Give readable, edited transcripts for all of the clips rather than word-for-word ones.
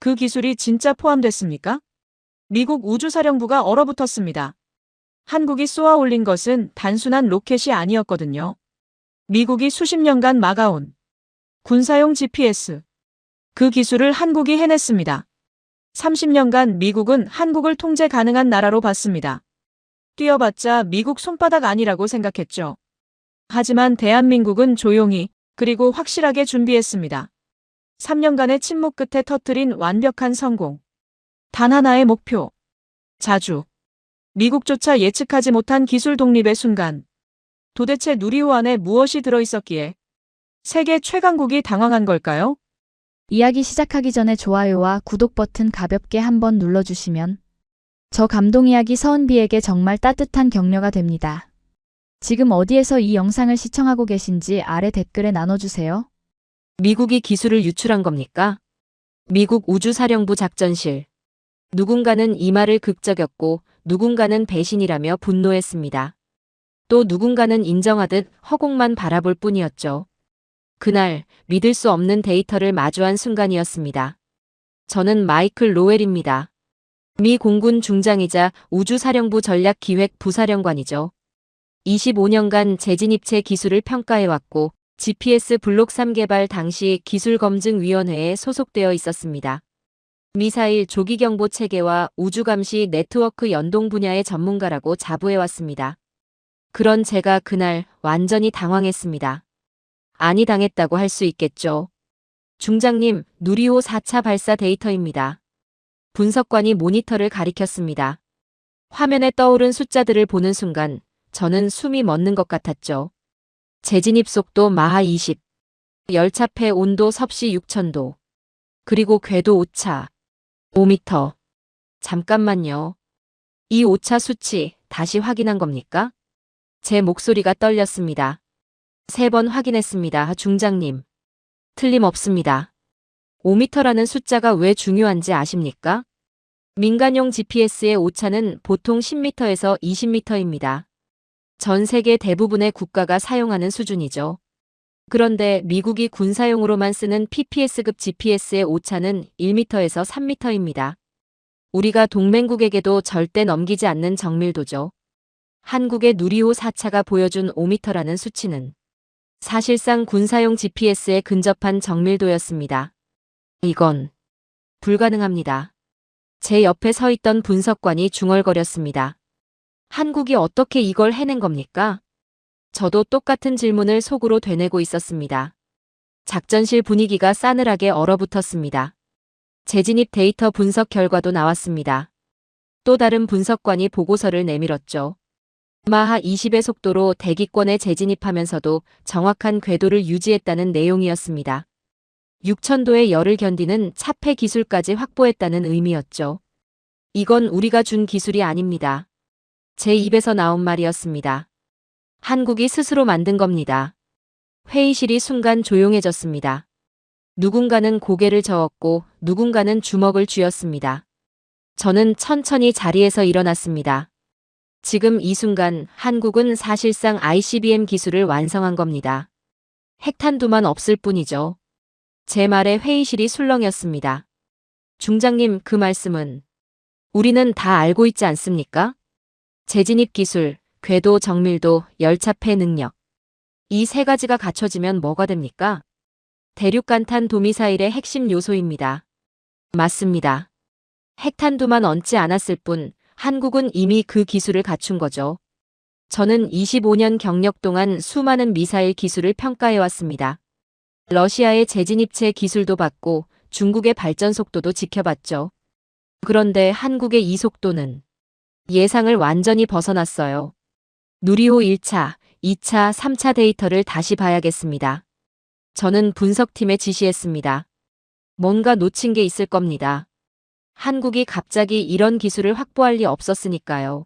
그 기술이 진짜 포함됐습니까? 미국 우주사령부가 얼어붙었습니다. 한국이 쏘아 올린 것은 단순한 로켓이 아니었거든요. 미국이 수십 년간 막아온 군사용 GPS. 그 기술을 한국이 해냈습니다. 30년간 미국은 한국을 통제 가능한 나라로 봤습니다. 뛰어봤자 미국 손바닥 아니라고 생각했죠. 하지만 대한민국은 조용히 그리고 확실하게 준비했습니다. 3년간의 침묵 끝에 터뜨린 완벽한 성공. 단 하나의 목표. 자주. 미국조차 예측하지 못한 기술 독립의 순간. 도대체 누리호 안에 무엇이 들어있었기에 세계 최강국이 당황한 걸까요? 이야기 시작하기 전에 좋아요와 구독 버튼 가볍게 한번 눌러주시면 저 감동 이야기 서은비에게 정말 따뜻한 격려가 됩니다. 지금 어디에서 이 영상을 시청하고 계신지 아래 댓글에 나눠주세요. 미국이 기술을 유출한 겁니까? 미국 우주사령부 작전실. 누군가는 이 말을 극적였고 누군가는 배신이라며 분노했습니다. 또 누군가는 인정하듯 허공만 바라볼 뿐이었죠. 그날 믿을 수 없는 데이터를 마주한 순간이었습니다. 저는 마이클 로웰입니다. 미 공군 중장이자 우주사령부 전략기획부사령관이죠. 25년간 재진입체 기술을 평가해왔고 GPS 블록 3 개발 당시 기술검증위원회에 소속되어 있었습니다. 미사일 조기경보 체계와 우주감시 네트워크 연동 분야의 전문가라고 자부해왔습니다. 그런 제가 그날 완전히 당황했습니다. 아니 당했다고 할 수 있겠죠. 중장님, 누리호 4차 발사 데이터입니다. 분석관이 모니터를 가리켰습니다. 화면에 떠오른 숫자들을 보는 순간 저는 숨이 멎는 것 같았죠. 재진입 속도 마하 20, 열차폐 온도 섭씨 6000도, 그리고 궤도 오차 5m. 잠깐만요. 이 오차 수치 다시 확인한 겁니까? 제 목소리가 떨렸습니다. 3번 확인했습니다, 중장님. 틀림없습니다. 5m라는 숫자가 왜 중요한지 아십니까? 민간용 GPS의 오차는 보통 10m에서 20m입니다. 전 세계 대부분의 국가가 사용하는 수준이죠. 그런데 미국이 군사용으로만 쓰는 PPS급 GPS의 오차는 1m에서 3m입니다. 우리가 동맹국에게도 절대 넘기지 않는 정밀도죠. 한국의 누리호 4차가 보여준 5m라는 수치는 사실상 군사용 GPS에 근접한 정밀도였습니다. 이건 불가능합니다. 제 옆에 서 있던 분석관이 중얼거렸습니다. 한국이 어떻게 이걸 해낸 겁니까? 저도 똑같은 질문을 속으로 되뇌고 있었습니다. 작전실 분위기가 싸늘하게 얼어붙었습니다. 재진입 데이터 분석 결과도 나왔습니다. 또 다른 분석관이 보고서를 내밀었죠. 마하 20의 속도로 대기권에 재진입하면서도 정확한 궤도를 유지했다는 내용이었습니다. 6000도의 열을 견디는 차폐 기술까지 확보했다는 의미였죠. 이건 우리가 준 기술이 아닙니다. 제 입에서 나온 말이었습니다. 한국이 스스로 만든 겁니다. 회의실이 순간 조용해졌습니다. 누군가는 고개를 저었고 누군가는 주먹을 쥐었습니다. 저는 천천히 자리에서 일어났습니다. 지금 이 순간 한국은 사실상 ICBM 기술을 완성한 겁니다. 핵탄두만 없을 뿐이죠. 제 말에 회의실이 술렁였습니다. 중장님, 그 말씀은 우리는 다 알고 있지 않습니까? 재진입 기술, 궤도 정밀도, 열차폐 능력. 이 3가지가 갖춰지면 뭐가 됩니까? 대륙간탄 도미사일의 핵심 요소입니다. 맞습니다. 핵탄두만 얹지 않았을 뿐 한국은 이미 그 기술을 갖춘 거죠. 저는 25년 경력 동안 수많은 미사일 기술을 평가해왔습니다. 러시아의 재진입체 기술도 봤고 중국의 발전 속도도 지켜봤죠. 그런데 한국의 이 속도는 예상을 완전히 벗어났어요. 누리호 1차, 2차, 3차 데이터를 다시 봐야겠습니다. 저는 분석팀에 지시했습니다. 뭔가 놓친 게 있을 겁니다. 한국이 갑자기 이런 기술을 확보할 리 없었으니까요.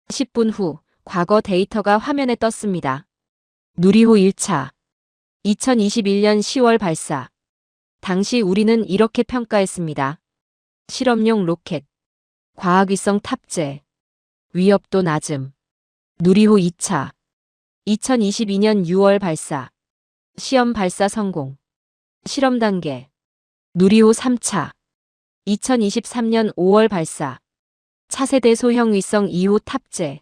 10분 후, 과거 데이터가 화면에 떴습니다. 누리호 1차, 2021년 10월 발사. 당시 우리는 이렇게 평가했습니다. 실험용 로켓, 과학위성 탑재, 위협도 낮음. 누리호 2차, 2022년 6월 발사. 시험 발사 성공. 실험 단계. 누리호 3차. 2023년 5월 발사. 차세대 소형 위성 2호 탑재.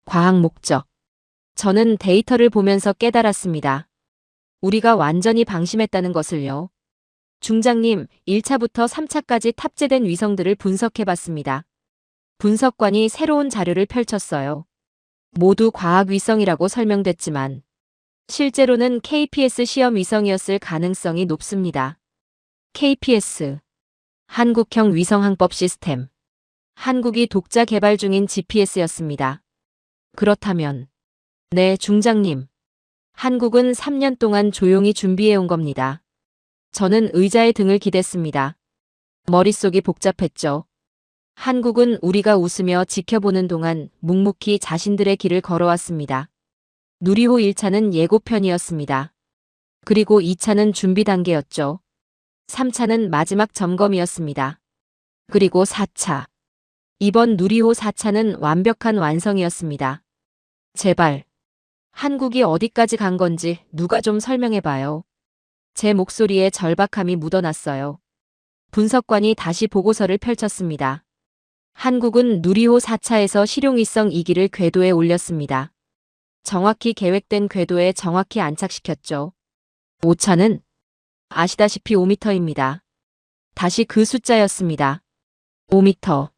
과학 목적. 저는 데이터를 보면서 깨달았습니다. 우리가 완전히 방심했다는 것을요. 중장님, 1차부터 3차까지 탑재된 위성들을 분석해봤습니다. 분석관이 새로운 자료를 펼쳤어요. 모두 과학 위성이라고 설명됐지만 실제로는 KPS 시험 위성이었을 가능성이 높습니다. KPS. 한국형 위성항법 시스템. 한국이 독자 개발 중인 GPS였습니다. 그렇다면, 네, 중장님. 한국은 3년 동안 조용히 준비해온 겁니다. 저는 의자에 등을 기댔습니다. 머릿속이 복잡했죠. 한국은 우리가 웃으며 지켜보는 동안 묵묵히 자신들의 길을 걸어왔습니다. 누리호 1차는 예고편이었습니다. 그리고 2차는 준비 단계였죠. 3차는 마지막 점검이었습니다. 그리고 4차. 이번 누리호 4차는 완벽한 완성이었습니다. 제발. 한국이 어디까지 간 건지 누가 좀 설명해봐요. 제 목소리에 절박함이 묻어났어요. 분석관이 다시 보고서를 펼쳤습니다. 한국은 누리호 4차에서 실용위성 2기를 궤도에 올렸습니다. 정확히 계획된 궤도에 정확히 안착시켰죠. 5차는 아시다시피 5m입니다. 다시 그 숫자였습니다. 5m.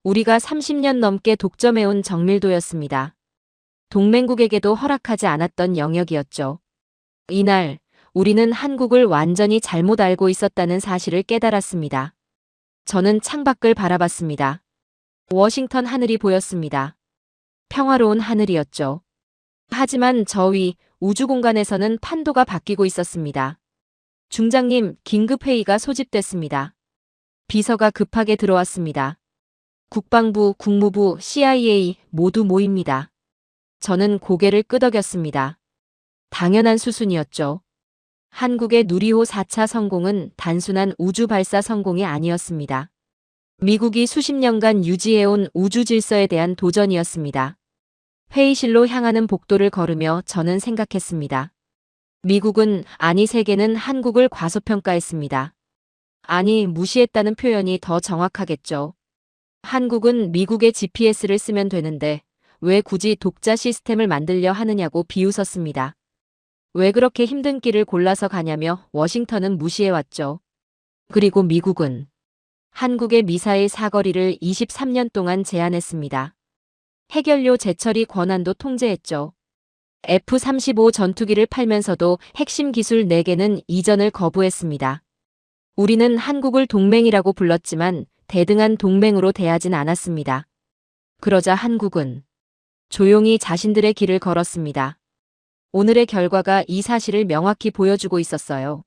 우리가 30년 넘게 독점해온 정밀도였습니다. 동맹국에게도 허락하지 않았던 영역이었죠. 이날 우리는 한국을 완전히 잘못 알고 있었다는 사실을 깨달았습니다. 저는 창밖을 바라봤습니다. 워싱턴 하늘이 보였습니다. 평화로운 하늘이었죠. 하지만 저 위 우주 공간에서는 판도가 바뀌고 있었습니다. 중장님, 긴급회의가 소집됐습니다. 비서가 급하게 들어왔습니다. 국방부, 국무부, CIA 모두 모입니다. 저는 고개를 끄덕였습니다. 당연한 수순이었죠. 한국의 누리호 4차 성공은 단순한 우주 발사 성공이 아니었습니다. 미국이 수십 년간 유지해온 우주 질서에 대한 도전이었습니다. 회의실로 향하는 복도를 걸으며 저는 생각했습니다. 미국은, 아니 세계는 한국을 과소평가했습니다. 아니, 무시했다는 표현이 더 정확하겠죠. 한국은 미국의 GPS를 쓰면 되는데 왜 굳이 독자 시스템을 만들려 하느냐고 비웃었습니다. 왜 그렇게 힘든 길을 골라서 가냐며 워싱턴은 무시해왔죠. 그리고 미국은 한국의 미사일 사거리를 23년 동안 제한했습니다. 해결료 재처리 권한도 통제했죠. F-35 전투기를 팔면서도 핵심 기술 4개는 이전을 거부했습니다. 우리는 한국을 동맹이라고 불렀지만 대등한 동맹으로 대하진 않았습니다. 그러자 한국은 조용히 자신들의 길을 걸었습니다. 오늘의 결과가 이 사실을 명확히 보여주고 있었어요.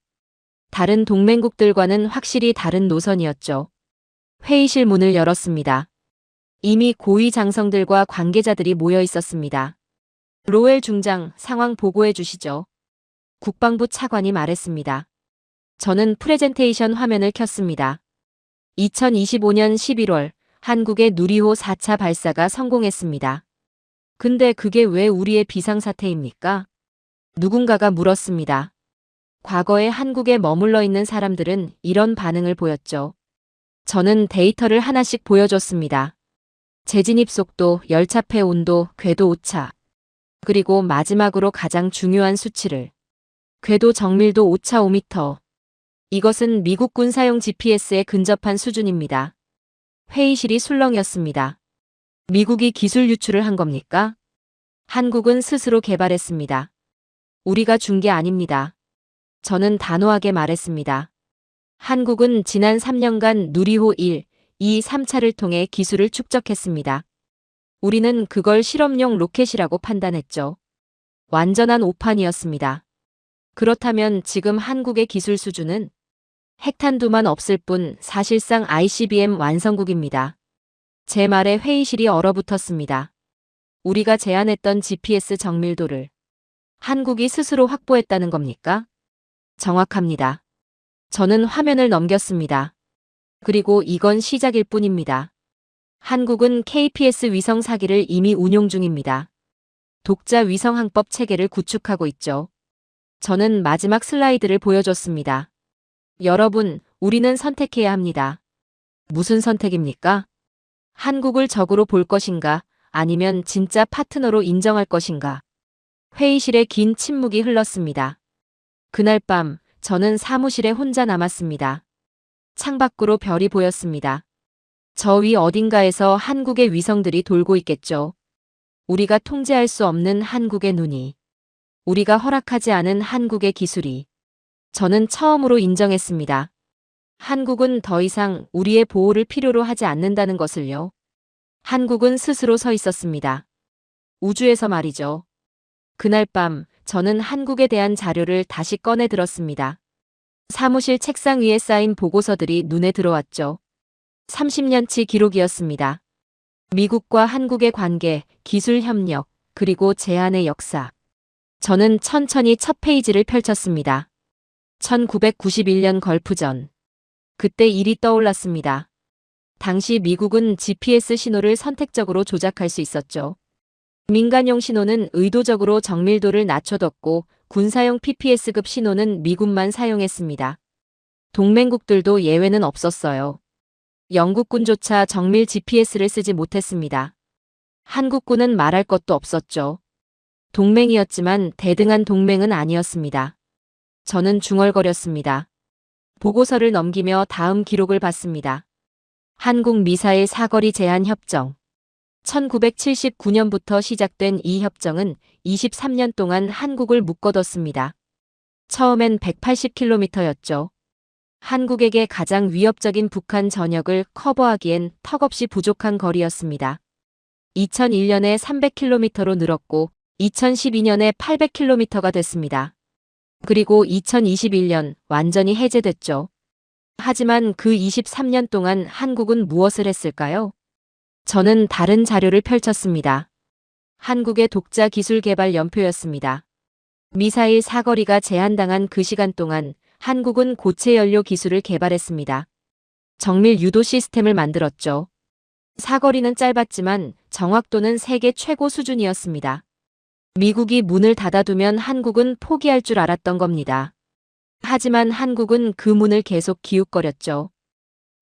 다른 동맹국들과는 확실히 다른 노선이었죠. 회의실 문을 열었습니다. 이미 고위 장성들과 관계자들이 모여 있었습니다. 로엘 중장, 상황 보고해 주시죠. 국방부 차관이 말했습니다. 저는 프레젠테이션 화면을 켰습니다. 2025년 11월 한국의 누리호 4차 발사가 성공했습니다. 근데 그게 왜 우리의 비상사태입니까? 누군가가 물었습니다. 과거에 한국에 머물러 있는 사람들은 이런 반응을 보였죠. 저는 데이터를 하나씩 보여줬습니다. 재진입 속도, 열차폐 온도, 궤도 오차. 그리고 마지막으로 가장 중요한 수치를. 궤도 정밀도 오차 5m. 이것은 미국군 사용 GPS에 근접한 수준입니다. 회의실이 술렁였습니다. 미국이 기술 유출을 한 겁니까? 한국은 스스로 개발했습니다. 우리가 준 게 아닙니다. 저는 단호하게 말했습니다. 한국은 지난 3년간 누리호 1, 2, 3차를 통해 기술을 축적했습니다. 우리는 그걸 실험용 로켓이라고 판단했죠. 완전한 오판이었습니다. 그렇다면 지금 한국의 기술 수준은 핵탄두만 없을 뿐 사실상 ICBM 완성국입니다. 제 말에 회의실이 얼어붙었습니다. 우리가 제안했던 GPS 정밀도를 한국이 스스로 확보했다는 겁니까? 정확합니다. 저는 화면을 넘겼습니다. 그리고 이건 시작일 뿐입니다. 한국은 KPS 위성 사기를 이미 운용 중입니다. 독자 위성항법 체계를 구축하고 있죠. 저는 마지막 슬라이드를 보여줬습니다. 여러분, 우리는 선택해야 합니다. 무슨 선택입니까? 한국을 적으로 볼 것인가? 아니면 진짜 파트너로 인정할 것인가? 회의실에 긴 침묵이 흘렀습니다. 그날 밤 저는 사무실에 혼자 남았습니다. 창밖으로 별이 보였습니다. 저 위 어딘가에서 한국의 위성들이 돌고 있겠죠. 우리가 통제할 수 없는 한국의 눈이. 우리가 허락하지 않은 한국의 기술이. 저는 처음으로 인정했습니다. 한국은 더 이상 우리의 보호를 필요로 하지 않는다는 것을요. 한국은 스스로 서 있었습니다. 우주에서 말이죠. 그날 밤 저는 한국에 대한 자료를 다시 꺼내 들었습니다. 사무실 책상 위에 쌓인 보고서들이 눈에 들어왔죠. 30년치 기록이었습니다. 미국과 한국의 관계, 기술 협력, 그리고 제안의 역사. 저는 천천히 첫 페이지를 펼쳤습니다. 1991년 걸프전. 그때 일이 떠올랐습니다. 당시 미국은 GPS 신호를 선택적으로 조작할 수 있었죠. 민간용 신호는 의도적으로 정밀도를 낮춰뒀고 군사용 PPS급 신호는 미군만 사용했습니다. 동맹국들도 예외는 없었어요. 영국군조차 정밀 GPS를 쓰지 못했습니다. 한국군은 말할 것도 없었죠. 동맹이었지만 대등한 동맹은 아니었습니다. 저는 중얼거렸습니다. 보고서를 넘기며 다음 기록을 봤습니다. 한국 미사일 사거리 제한 협정. 1979년부터 시작된 이 협정은 23년 동안 한국을 묶어뒀습니다. 처음엔 180km였죠. 한국에게 가장 위협적인 북한 전역을 커버하기엔 턱없이 부족한 거리였습니다. 2001년에 300km로 늘었고 2012년에 800km가 됐습니다. 그리고 2021년 완전히 해제됐죠. 하지만 그 23년 동안 한국은 무엇을 했을까요? 저는 다른 자료를 펼쳤습니다. 한국의 독자 기술 개발 연표였습니다. 미사일 사거리가 제한당한 그 시간 동안 한국은 고체 연료 기술을 개발했습니다. 정밀 유도 시스템을 만들었죠. 사거리는 짧았지만 정확도는 세계 최고 수준이었습니다. 미국이 문을 닫아두면 한국은 포기할 줄 알았던 겁니다. 하지만 한국은 그 문을 계속 기웃거렸죠.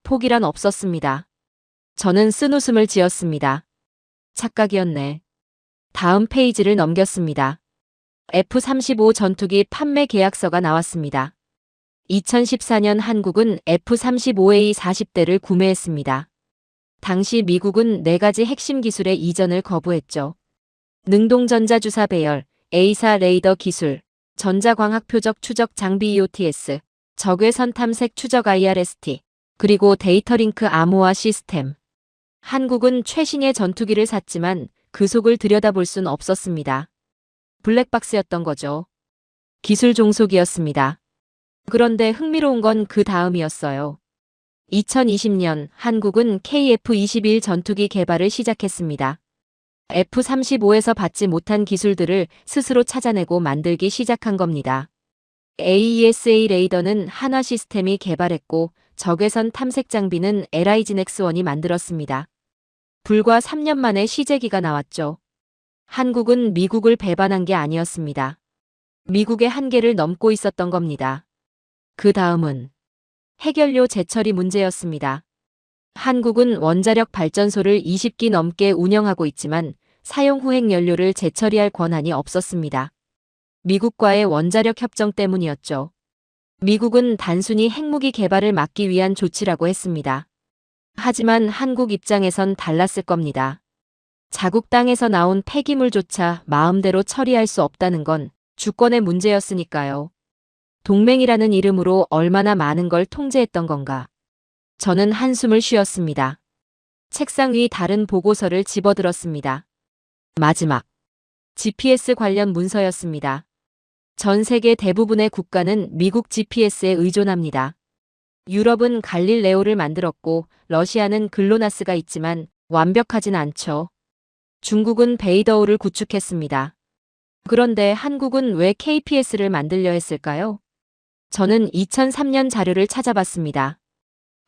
포기란 없었습니다. 저는 쓴웃음을 지었습니다. 착각이었네. 다음 페이지를 넘겼습니다. F-35 전투기 판매 계약서가 나왔습니다. 2014년 한국은 F-35A 40대를 구매했습니다. 당시 미국은 4가지 핵심 기술의 이전을 거부했죠. 능동전자주사 배열, A사 레이더 기술, 전자광학 표적 추적 장비 EOTS, 적외선 탐색 추적 IRST, 그리고 데이터링크 암호화 시스템. 한국은 최신의 전투기를 샀지만 그 속을 들여다볼 순 없었습니다. 블랙박스였던 거죠. 기술 종속이었습니다. 그런데 흥미로운 건 그 다음이었어요. 2020년 한국은 KF-21 전투기 개발을 시작했습니다. F-35에서 받지 못한 기술들을 스스로 찾아내고 만들기 시작한 겁니다. AESA 레이더는 한화 시스템이 개발했고 적외선 탐색 장비는 LIGNX1이 만들었습니다. 불과 3년 만에 시제기가 나왔죠. 한국은 미국을 배반한 게 아니었습니다. 미국의 한계를 넘고 있었던 겁니다. 그 다음은 핵연료 재처리 문제였습니다. 한국은 원자력 발전소를 20기 넘게 운영하고 있지만 사용 후 핵연료를 재처리할 권한이 없었습니다. 미국과의 원자력 협정 때문이었죠. 미국은 단순히 핵무기 개발을 막기 위한 조치라고 했습니다. 하지만 한국 입장에선 달랐을 겁니다. 자국 땅에서 나온 폐기물조차 마음대로 처리할 수 없다는 건 주권의 문제였으니까요. 동맹이라는 이름으로 얼마나 많은 걸 통제했던 건가. 저는 한숨을 쉬었습니다. 책상 위 다른 보고서를 집어들었습니다. 마지막. GPS 관련 문서였습니다. 전 세계 대부분의 국가는 미국 GPS에 의존합니다. 유럽은 갈릴레오를 만들었고 러시아는 글로나스가 있지만 완벽하진 않죠. 중국은 베이더우를 구축했습니다. 그런데 한국은 왜 KPS를 만들려 했을까요? 저는 2003년 자료를 찾아봤습니다.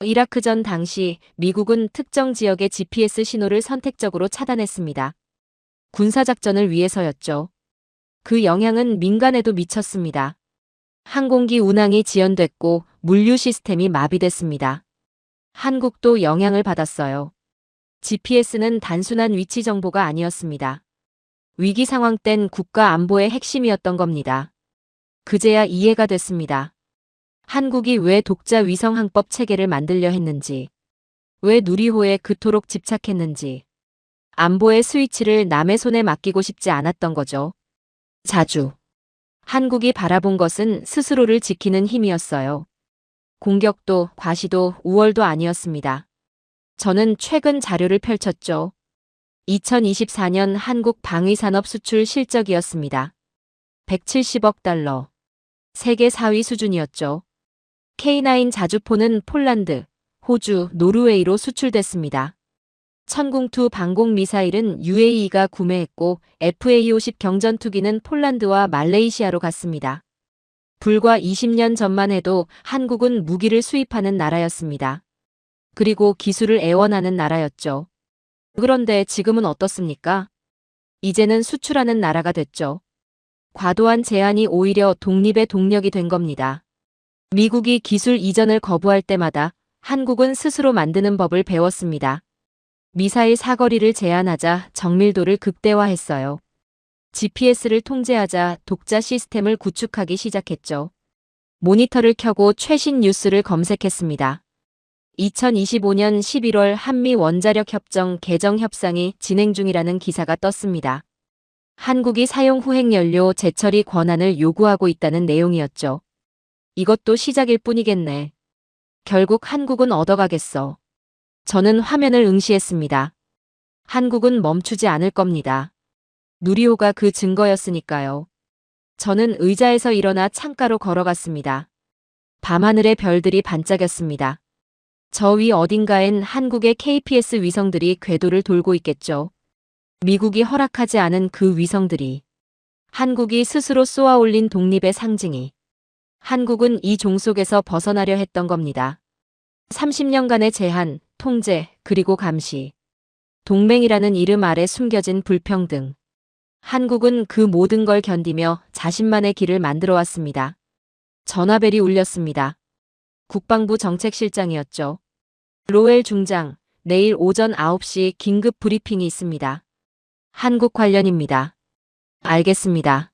이라크전 당시 미국은 특정 지역의 GPS 신호를 선택적으로 차단했습니다. 군사작전을 위해서였죠. 그 영향은 민간에도 미쳤습니다. 항공기 운항이 지연됐고 물류 시스템이 마비됐습니다. 한국도 영향을 받았어요. GPS는 단순한 위치 정보가 아니었습니다. 위기 상황 땐 국가 안보의 핵심이었던 겁니다. 그제야 이해가 됐습니다. 한국이 왜 독자 위성 항법 체계를 만들려 했는지, 왜 누리호에 그토록 집착했는지, 안보의 스위치를 남의 손에 맡기고 싶지 않았던 거죠. 자주. 한국이 바라본 것은 스스로를 지키는 힘이었어요. 공격도, 과시도, 우월도 아니었습니다. 저는 최근 자료를 펼쳤죠. 2024년 한국 방위산업 수출 실적이었습니다. 170억 달러. 세계 4위 수준이었죠. K9 자주포는 폴란드, 호주, 노르웨이로 수출됐습니다. 천궁2 방공 미사일은 UAE가 구매했고 FA-50 경전투기는 폴란드와 말레이시아로 갔습니다. 불과 20년 전만 해도 한국은 무기를 수입하는 나라였습니다. 그리고 기술을 애원하는 나라였죠. 그런데 지금은 어떻습니까? 이제는 수출하는 나라가 됐죠. 과도한 제한이 오히려 독립의 동력이 된 겁니다. 미국이 기술 이전을 거부할 때마다 한국은 스스로 만드는 법을 배웠습니다. 미사일 사거리를 제한하자 정밀도를 극대화했어요. GPS를 통제하자 독자 시스템을 구축하기 시작했죠. 모니터를 켜고 최신 뉴스를 검색했습니다. 2025년 11월 한미 원자력 협정 개정 협상이 진행 중이라는 기사가 떴습니다. 한국이 사용 후 핵연료 재처리 권한을 요구하고 있다는 내용이었죠. 이것도 시작일 뿐이겠네. 결국 한국은 얻어가겠어. 저는 화면을 응시했습니다. 한국은 멈추지 않을 겁니다. 누리호가 그 증거였으니까요. 저는 의자에서 일어나 창가로 걸어갔습니다. 밤하늘의 별들이 반짝였습니다. 저 위 어딘가엔 한국의 KPS 위성들이 궤도를 돌고 있겠죠. 미국이 허락하지 않은 그 위성들이. 한국이 스스로 쏘아 올린 독립의 상징이. 한국은 이 종속에서 벗어나려 했던 겁니다. 30년간의 제한, 통제, 그리고 감시. 동맹이라는 이름 아래 숨겨진 불평등. 한국은 그 모든 걸 견디며 자신만의 길을 만들어 왔습니다. 전화벨이 울렸습니다. 국방부 정책실장이었죠. 로엘 중장, 내일 오전 9시 긴급 브리핑이 있습니다. 한국 관련입니다. 알겠습니다.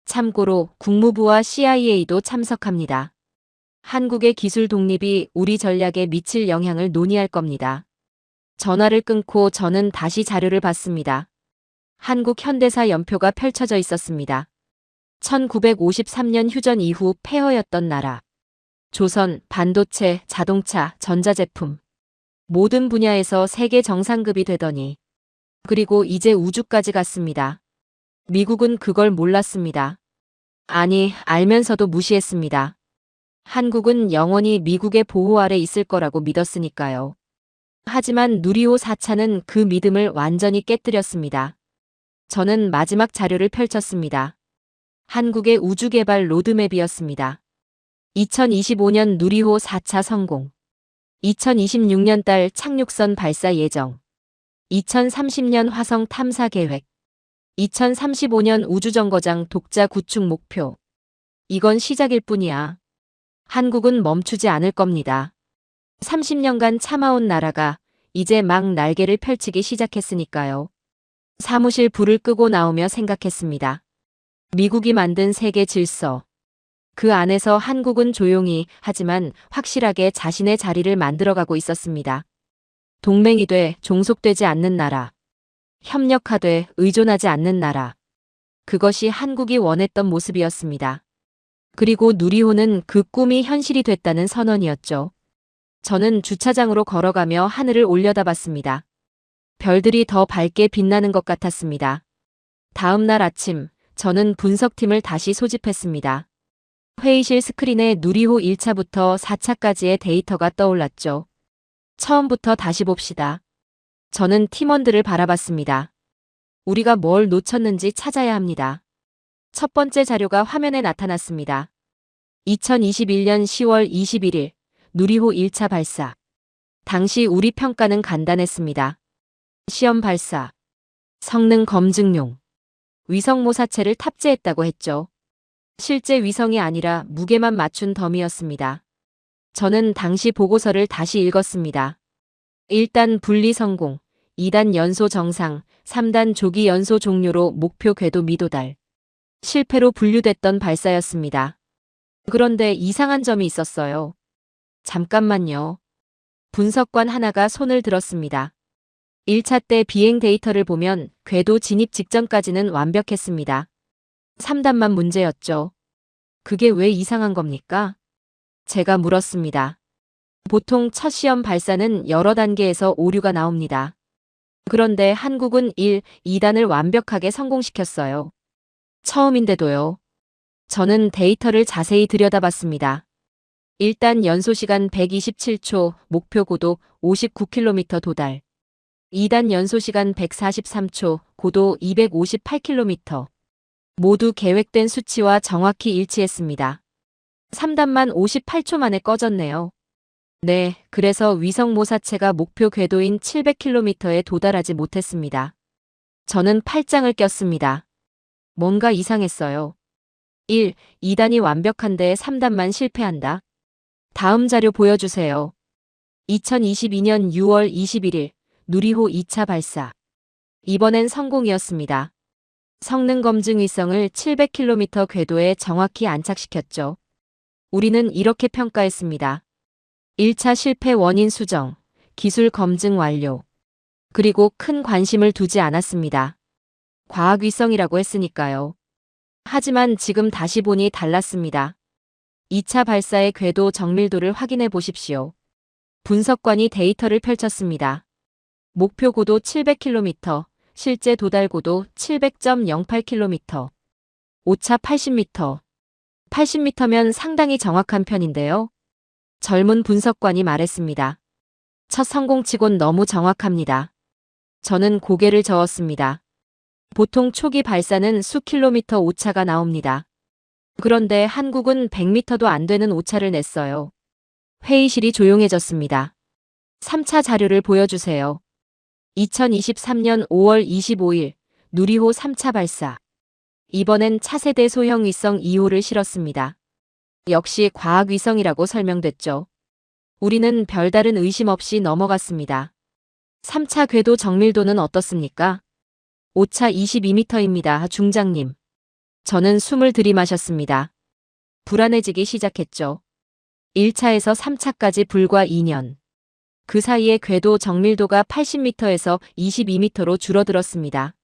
참고로 국무부와 CIA도 참석합니다. 한국의 기술 독립이 우리 전략에 미칠 영향을 논의할 겁니다. 전화를 끊고 저는 다시 자료를 봤습니다. 한국 현대사 연표가 펼쳐져 있었습니다. 1953년 휴전 이후 폐허였던 나라. 조선, 반도체, 자동차, 전자제품. 모든 분야에서 세계 정상급이 되더니. 그리고 이제 우주까지 갔습니다. 미국은 그걸 몰랐습니다. 아니, 알면서도 무시했습니다. 한국은 영원히 미국의 보호 아래 있을 거라고 믿었으니까요. 하지만 누리호 4차는 그 믿음을 완전히 깨뜨렸습니다. 저는 마지막 자료를 펼쳤습니다. 한국의 우주개발 로드맵이었습니다. 2025년 누리호 4차 성공. 2026년 달 착륙선 발사 예정. 2030년 화성 탐사 계획. 2035년 우주정거장 독자 구축 목표. 이건 시작일 뿐이야. 한국은 멈추지 않을 겁니다. 30년간 참아온 나라가 이제 막 날개를 펼치기 시작했으니까요. 사무실 불을 끄고 나오며 생각했습니다. 미국이 만든 세계 질서. 그 안에서 한국은 조용히 하지만 확실하게 자신의 자리를 만들어가고 있었습니다. 동맹이 돼 종속되지 않는 나라. 협력하되 의존하지 않는 나라. 그것이 한국이 원했던 모습이었습니다. 그리고 누리호는 그 꿈이 현실이 됐다는 선언이었죠. 저는 주차장으로 걸어가며 하늘을 올려다봤습니다. 별들이 더 밝게 빛나는 것 같았습니다. 다음 날 아침, 저는 분석팀을 다시 소집했습니다. 회의실 스크린에 누리호 1차부터 4차까지의 데이터가 떠올랐죠. 처음부터 다시 봅시다. 저는 팀원들을 바라봤습니다. 우리가 뭘 놓쳤는지 찾아야 합니다. 첫 번째 자료가 화면에 나타났습니다. 2021년 10월 21일, 누리호 1차 발사. 당시 우리 평가는 간단했습니다. 시험 발사. 성능 검증용. 위성 모사체를 탑재했다고 했죠. 실제 위성이 아니라 무게만 맞춘 더미였습니다. 저는 당시 보고서를 다시 읽었습니다. 1단 분리 성공, 2단 연소 정상, 3단 조기 연소 종료로 목표 궤도 미도달. 실패로 분류됐던 발사였습니다. 그런데 이상한 점이 있었어요. 잠깐만요. 분석관 하나가 손을 들었습니다. 1차 때 비행 데이터를 보면 궤도 진입 직전까지는 완벽했습니다. 3단만 문제였죠. 그게 왜 이상한 겁니까? 제가 물었습니다. 보통 첫 시험 발사는 여러 단계에서 오류가 나옵니다. 그런데 한국은 1, 2단을 완벽하게 성공시켰어요. 처음인데도요. 저는 데이터를 자세히 들여다봤습니다. 일단 연소시간 127초, 목표 고도 59km 도달. 2단 연소시간 143초, 고도 258km. 모두 계획된 수치와 정확히 일치했습니다. 3단만 58초 만에 꺼졌네요. 네, 그래서 위성 모사체가 목표 궤도인 700km에 도달하지 못했습니다. 저는 팔짱을 꼈습니다. 뭔가 이상했어요. 1, 2단이 완벽한데 3단만 실패한다. 다음 자료 보여주세요. 2022년 6월 21일 누리호 2차 발사. 이번엔 성공이었습니다. 성능 검증 위성을 700km 궤도에 정확히 안착시켰죠. 우리는 이렇게 평가했습니다. 1차 실패 원인 수정, 기술 검증 완료. 그리고 큰 관심을 두지 않았습니다. 과학 위성이라고 했으니까요. 하지만 지금 다시 보니 달랐습니다. 2차 발사의 궤도 정밀도를 확인해 보십시오. 분석관이 데이터를 펼쳤습니다. 목표 고도 700km, 실제 도달 고도 700.08km. 오차 80m. 80m면 상당히 정확한 편인데요. 젊은 분석관이 말했습니다. 첫 성공치곤 너무 정확합니다. 저는 고개를 저었습니다. 보통 초기 발사는 수 킬로미터 오차가 나옵니다. 그런데 한국은 100m도 안 되는 오차를 냈어요. 회의실이 조용해졌습니다. 3차 자료를 보여주세요. 2023년 5월 25일 누리호 3차 발사. 이번엔 차세대 소형 위성 2호를 실었습니다. 역시 과학위성이라고 설명됐죠. 우리는 별다른 의심 없이 넘어갔습니다. 3차 궤도 정밀도는 어떻습니까? 오차 22m입니다, 중장님. 저는 숨을 들이마셨습니다. 불안해지기 시작했죠. 1차에서 3차까지 불과 2년. 그 사이에 궤도 정밀도가 80m에서 22m로 줄어들었습니다.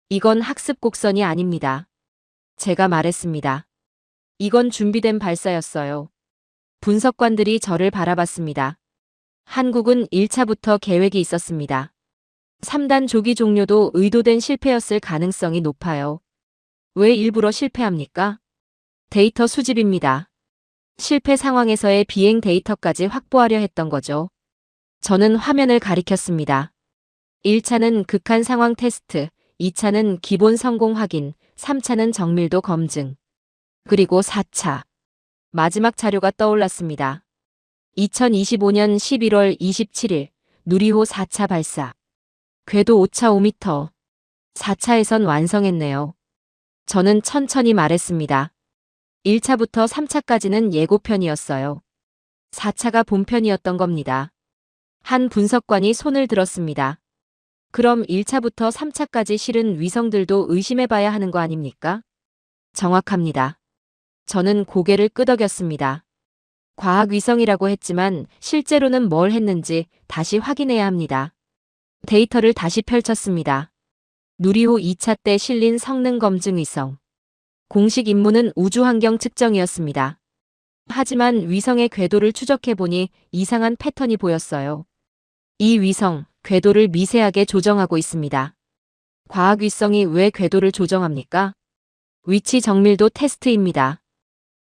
이건 학습 곡선이 아닙니다. 제가 말했습니다. 이건 준비된 발사였어요. 분석관들이 저를 바라봤습니다. 한국은 1차부터 계획이 있었습니다. 3단 조기 종료도 의도된 실패였을 가능성이 높아요. 왜 일부러 실패합니까? 데이터 수집입니다. 실패 상황에서의 비행 데이터까지 확보하려 했던 거죠. 저는 화면을 가리켰습니다. 1차는 극한 상황 테스트, 2차는 기본 성공 확인, 3차는 정밀도 검증. 그리고 4차. 마지막 자료가 떠올랐습니다. 2025년 11월 27일 누리호 4차 발사. 궤도 오차 5m. 4차에선 완성했네요. 저는 천천히 말했습니다. 1차부터 3차까지는 예고편이었어요. 4차가 본편이었던 겁니다. 한 분석관이 손을 들었습니다. 그럼 1차부터 3차까지 실은 위성들도 의심해봐야 하는 거 아닙니까? 정확합니다. 저는 고개를 끄덕였습니다. 과학위성이라고 했지만 실제로는 뭘 했는지 다시 확인해야 합니다. 데이터를 다시 펼쳤습니다. 누리호 2차 때 실린 성능 검증 위성. 공식 임무는 우주환경 측정이었습니다. 하지만 위성의 궤도를 추적해보니 이상한 패턴이 보였어요. 이 위성, 궤도를 미세하게 조정하고 있습니다. 과학위성이 왜 궤도를 조정합니까? 위치 정밀도 테스트입니다.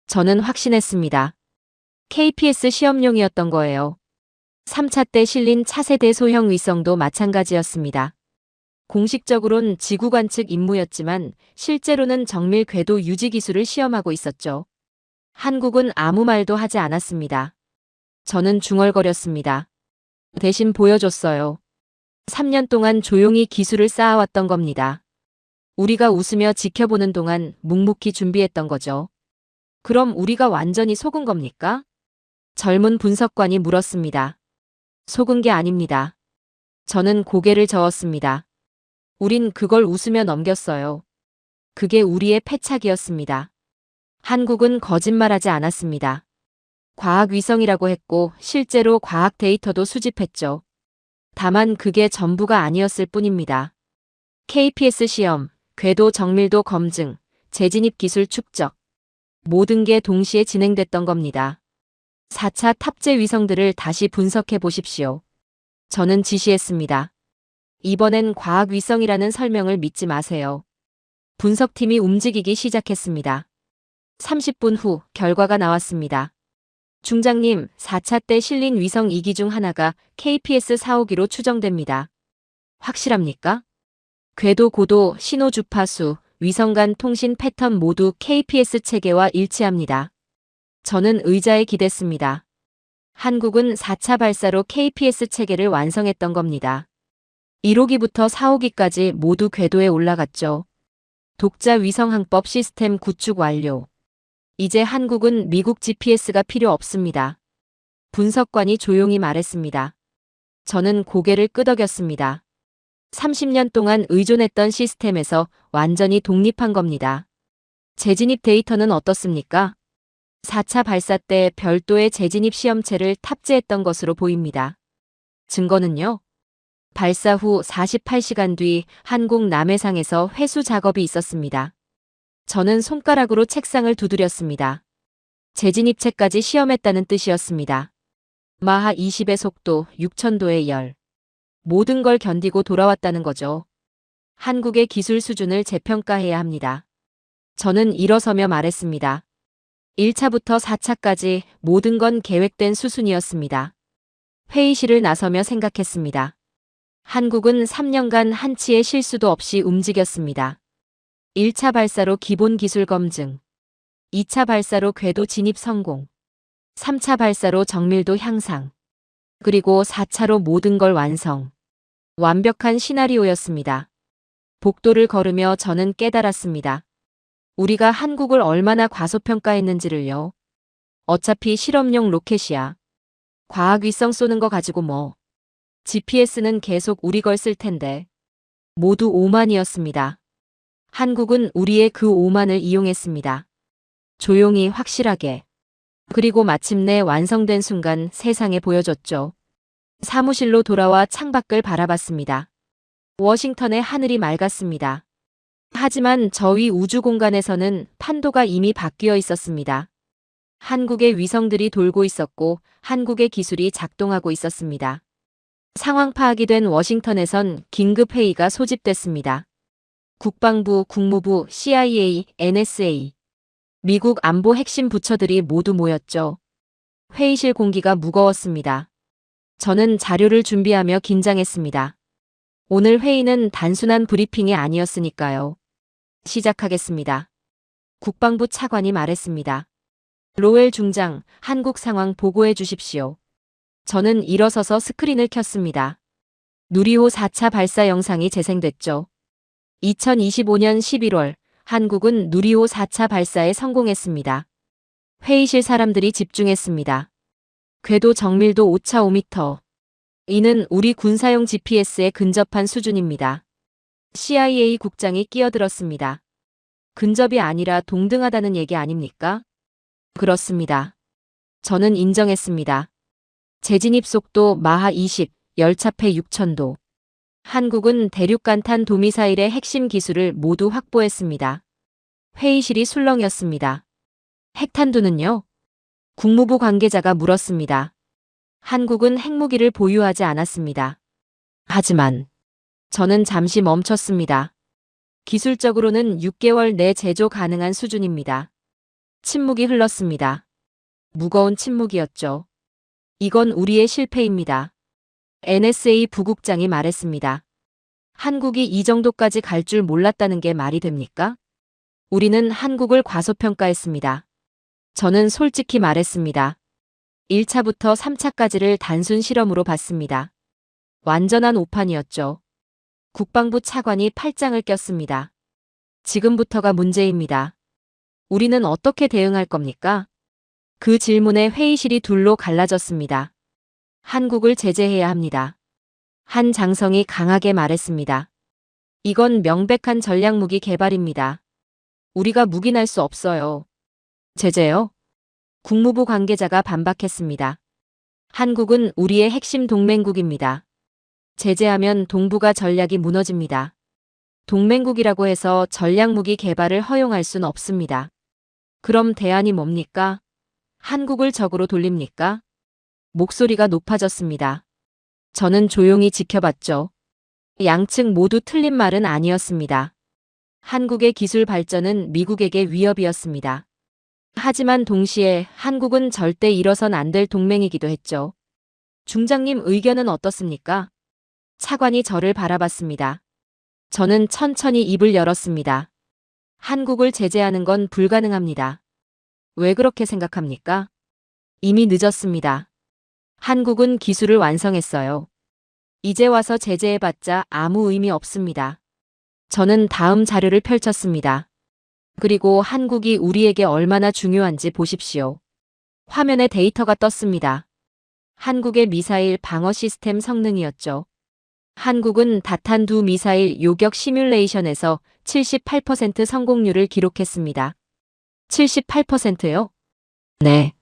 저는 확신했습니다. KPS 시험용이었던 거예요. 3차 때 실린 차세대 소형 위성도 마찬가지였습니다. 공식적으론 지구 관측 임무였지만 실제로는 정밀 궤도 유지 기술을 시험하고 있었죠. 한국은 아무 말도 하지 않았습니다. 저는 중얼거렸습니다. 대신 보여줬어요. 3년 동안 조용히 기술을 쌓아왔던 겁니다. 우리가 웃으며 지켜보는 동안 묵묵히 준비했던 거죠. 그럼 우리가 완전히 속은 겁니까? 젊은 분석관이 물었습니다. 속은 게 아닙니다. 저는 고개를 저었습니다. 우린 그걸 웃으며 넘겼어요. 그게 우리의 패착이었습니다. 한국은 거짓말하지 않았습니다. 과학위성이라고 했고 실제로 과학 데이터도 수집했죠. 다만 그게 전부가 아니었을 뿐입니다. KPS 시험, 궤도 정밀도 검증, 재진입 기술 축적. 모든 게 동시에 진행됐던 겁니다. 4차 탑재 위성들을 다시 분석해 보십시오. 저는 지시했습니다. 이번엔 과학위성이라는 설명을 믿지 마세요. 분석팀이 움직이기 시작했습니다. 30분 후 결과가 나왔습니다. 중장님, 4차 때 실린 위성 2기 중 하나가 KPS-452로 추정됩니다. 확실합니까? 궤도 고도, 신호 주파수, 위성 간 통신 패턴 모두 KPS 체계와 일치합니다. 저는 의자에 기댔습니다. 한국은 4차 발사로 KPS 체계를 완성했던 겁니다. 1호기부터 4호기까지 모두 궤도에 올라갔죠. 독자 위성 항법 시스템 구축 완료. 이제 한국은 미국 GPS가 필요 없습니다. 분석관이 조용히 말했습니다. 저는 고개를 끄덕였습니다. 30년 동안 의존했던 시스템에서 완전히 독립한 겁니다. 재진입 데이터는 어떻습니까? 4차 발사 때 별도의 재진입 시험체를 탑재했던 것으로 보입니다. 증거는요? 발사 후 48시간 뒤 한국 남해상에서 회수 작업이 있었습니다. 저는 손가락으로 책상을 두드렸습니다. 재진입체까지 시험했다는 뜻이었습니다. 마하 20의 속도, 6000도의 열. 모든 걸 견디고 돌아왔다는 거죠. 한국의 기술 수준을 재평가해야 합니다. 저는 일어서며 말했습니다. 1차부터 4차까지 모든 건 계획된 수순이었습니다. 회의실을 나서며 생각했습니다. 한국은 3년간 한치의 실수도 없이 움직였습니다. 1차 발사로 기본 기술 검증, 2차 발사로 궤도 진입 성공, 3차 발사로 정밀도 향상, 그리고 4차로 모든 걸 완성. 완벽한 시나리오였습니다. 복도를 걸으며 저는 깨달았습니다. 우리가 한국을 얼마나 과소평가했는지를요. 어차피 실험용 로켓이야. 과학위성 쏘는 거 가지고 뭐. GPS는 계속 우리 걸 쓸 텐데. 모두 오만이었습니다. 한국은 우리의 그 오만을 이용했습니다. 조용히 확실하게. 그리고 마침내 완성된 순간 세상에 보여줬죠. 사무실로 돌아와 창밖을 바라봤습니다. 워싱턴의 하늘이 맑았습니다. 하지만 저 위 우주 공간에서는 판도가 이미 바뀌어 있었습니다. 한국의 위성들이 돌고 있었고 한국의 기술이 작동하고 있었습니다. 상황 파악이 된 워싱턴에선 긴급 회의가 소집됐습니다. 국방부, 국무부, CIA, NSA, 미국 안보 핵심 부처들이 모두 모였죠. 회의실 공기가 무거웠습니다. 저는 자료를 준비하며 긴장했습니다. 오늘 회의는 단순한 브리핑이 아니었으니까요. 시작하겠습니다. 국방부 차관이 말했습니다. 로웰 중장, 한국 상황 보고해 주십시오. 저는 일어서서 스크린을 켰습니다. 누리호 4차 발사 영상이 재생됐죠. 2025년 11월, 한국은 누리호 4차 발사에 성공했습니다. 회의실 사람들이 집중했습니다. 궤도 정밀도 5차 5m. 이는 우리 군사용 GPS에 근접한 수준입니다. CIA 국장이 끼어들었습니다. 근접이 아니라 동등하다는 얘기 아닙니까? 그렇습니다. 저는 인정했습니다. 재진입 속도 마하 20, 열차폐 6000도. 한국은 대륙간탄 도미사일의 핵심 기술을 모두 확보했습니다. 회의실이 술렁였습니다. 핵탄두는요? 국무부 관계자가 물었습니다. 한국은 핵무기를 보유하지 않았습니다. 하지만 저는 잠시 멈췄습니다. 기술적으로는 6개월 내 제조 가능한 수준입니다. 침묵이 흘렀습니다. 무거운 침묵이었죠. 이건 우리의 실패입니다. NSA 부국장이 말했습니다. 한국이 이 정도까지 갈 줄 몰랐다는 게 말이 됩니까? 우리는 한국을 과소평가했습니다. 저는 솔직히 말했습니다. 1차부터 3차까지를 단순 실험으로 봤습니다. 완전한 오판이었죠. 국방부 차관이 팔짱을 꼈습니다. 지금부터가 문제입니다. 우리는 어떻게 대응할 겁니까? 그 질문에 회의실이 둘로 갈라졌습니다. 한국을 제재해야 합니다. 한 장성이 강하게 말했습니다. 이건 명백한 전략무기 개발입니다. 우리가 묵인할 수 없어요. 제재요? 국무부 관계자가 반박했습니다. 한국은 우리의 핵심 동맹국입니다. 제재하면 동북아 전략이 무너집니다. 동맹국이라고 해서 전략무기 개발을 허용할 순 없습니다. 그럼 대안이 뭡니까? 한국을 적으로 돌립니까? 목소리가 높아졌습니다. 저는 조용히 지켜봤죠. 양측 모두 틀린 말은 아니었습니다. 한국의 기술 발전은 미국에게 위협이었습니다. 하지만 동시에 한국은 절대 일어선 안 될 동맹이기도 했죠. 중장님 의견은 어떻습니까? 차관이 저를 바라봤습니다. 저는 천천히 입을 열었습니다. 한국을 제재하는 건 불가능합니다. 왜 그렇게 생각합니까? 이미 늦었습니다. 한국은 기술을 완성했어요. 이제 와서 제재해봤자 아무 의미 없습니다. 저는 다음 자료를 펼쳤습니다. 그리고 한국이 우리에게 얼마나 중요한지 보십시오. 화면에 데이터가 떴습니다. 한국의 미사일 방어 시스템 성능이었죠. 한국은 다탄두 미사일 요격 시뮬레이션에서 78% 성공률을 기록했습니다. 78%요? 네.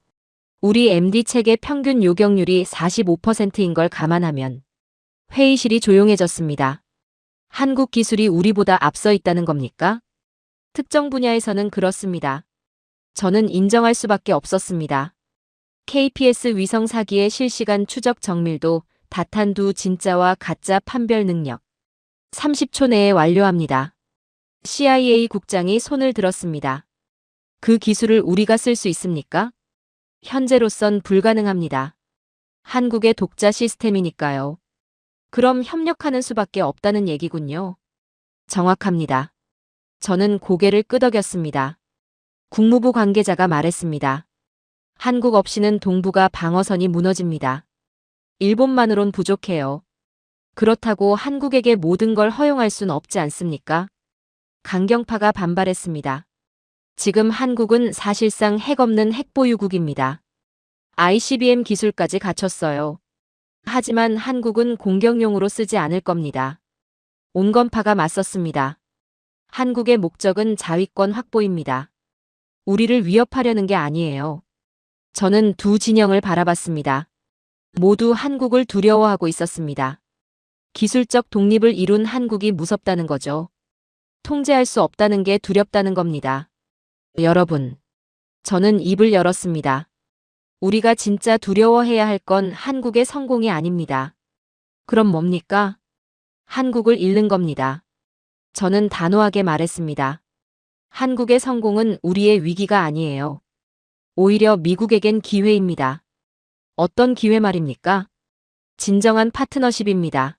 우리 MD 체계 평균 요격률이 45%인 걸 감안하면 회의실이 조용해졌습니다. 한국 기술이 우리보다 앞서 있다는 겁니까? 특정 분야에서는 그렇습니다. 저는 인정할 수밖에 없었습니다. KPS 위성 사기의 실시간 추적 정밀도, 다탄두 진짜와 가짜 판별 능력. 30초 내에 완료합니다. CIA 국장이 손을 들었습니다. 그 기술을 우리가 쓸 수 있습니까? 현재로선 불가능합니다. 한국의 독자 시스템이니까요. 그럼 협력하는 수밖에 없다는 얘기군요. 정확합니다. 저는 고개를 끄덕였습니다. 국무부 관계자가 말했습니다. 한국 없이는 동북아 방어선이 무너집니다. 일본만으론 부족해요. 그렇다고 한국에게 모든 걸 허용할 순 없지 않습니까? 강경파가 반발했습니다. 지금 한국은 사실상 핵 없는 핵보유국입니다. ICBM 기술까지 갖췄어요. 하지만 한국은 공격용으로 쓰지 않을 겁니다. 온건파가 맞섰습니다. 한국의 목적은 자위권 확보입니다. 우리를 위협하려는 게 아니에요. 저는 두 진영을 바라봤습니다. 모두 한국을 두려워하고 있었습니다. 기술적 독립을 이룬 한국이 무섭다는 거죠. 통제할 수 없다는 게 두렵다는 겁니다. 여러분, 저는 입을 열었습니다. 우리가 진짜 두려워해야 할 건 한국의 성공이 아닙니다. 그럼 뭡니까? 한국을 잃는 겁니다. 저는 단호하게 말했습니다. 한국의 성공은 우리의 위기가 아니에요. 오히려 미국에겐 기회입니다. 어떤 기회 말입니까? 진정한 파트너십입니다.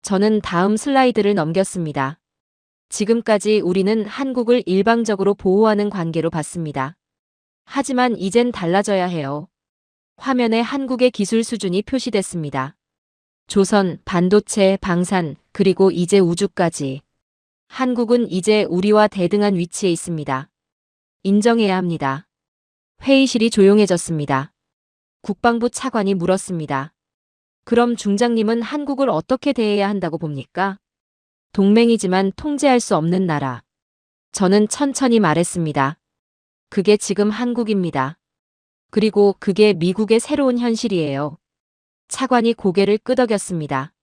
저는 다음 슬라이드를 넘겼습니다. 지금까지 우리는 한국을 일방적으로 보호하는 관계로 봤습니다. 하지만 이젠 달라져야 해요. 화면에 한국의 기술 수준이 표시됐습니다. 조선, 반도체, 방산, 그리고 이제 우주까지. 한국은 이제 우리와 대등한 위치에 있습니다. 인정해야 합니다. 회의실이 조용해졌습니다. 국방부 차관이 물었습니다. 그럼 중장님은 한국을 어떻게 대해야 한다고 봅니까? 동맹이지만 통제할 수 없는 나라. 저는 천천히 말했습니다. 그게 지금 한국입니다. 그리고 그게 미국의 새로운 현실이에요. 차관이 고개를 끄덕였습니다.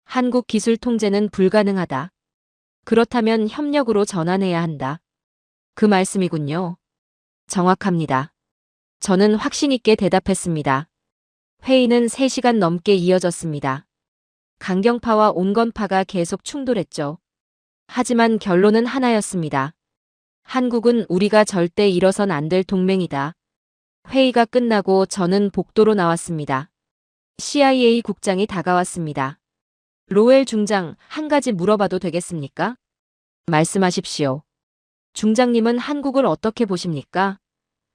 한국 기술 통제는 불가능하다. 그렇다면 협력으로 전환해야 한다. 그 말씀이군요. 정확합니다. 저는 확신 있게 대답했습니다. 회의는 3시간 넘게 이어졌습니다. 강경파와 온건파가 계속 충돌했죠. 하지만 결론은 하나였습니다. 한국은 우리가 절대 잃어선 안 될 동맹이다. 회의가 끝나고 저는 복도로 나왔습니다. CIA 국장이 다가왔습니다. 로웰 중장, 한 가지 물어봐도 되겠습니까? 말씀하십시오. 중장님은 한국을 어떻게 보십니까?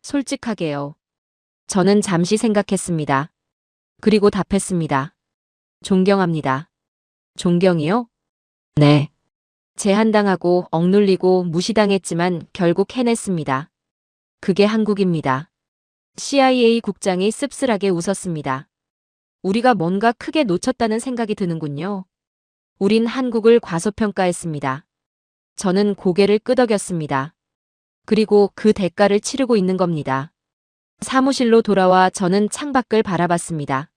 솔직하게요. 저는 잠시 생각했습니다. 그리고 답했습니다. 존경합니다. 존경이요? 네. 제한당하고 억눌리고 무시당했지만 결국 해냈습니다. 그게 한국입니다. CIA 국장이 씁쓸하게 웃었습니다. 우리가 뭔가 크게 놓쳤다는 생각이 드는군요. 우린 한국을 과소평가했습니다. 저는 고개를 끄덕였습니다. 그리고 그 대가를 치르고 있는 겁니다. 사무실로 돌아와 저는 창밖을 바라봤습니다.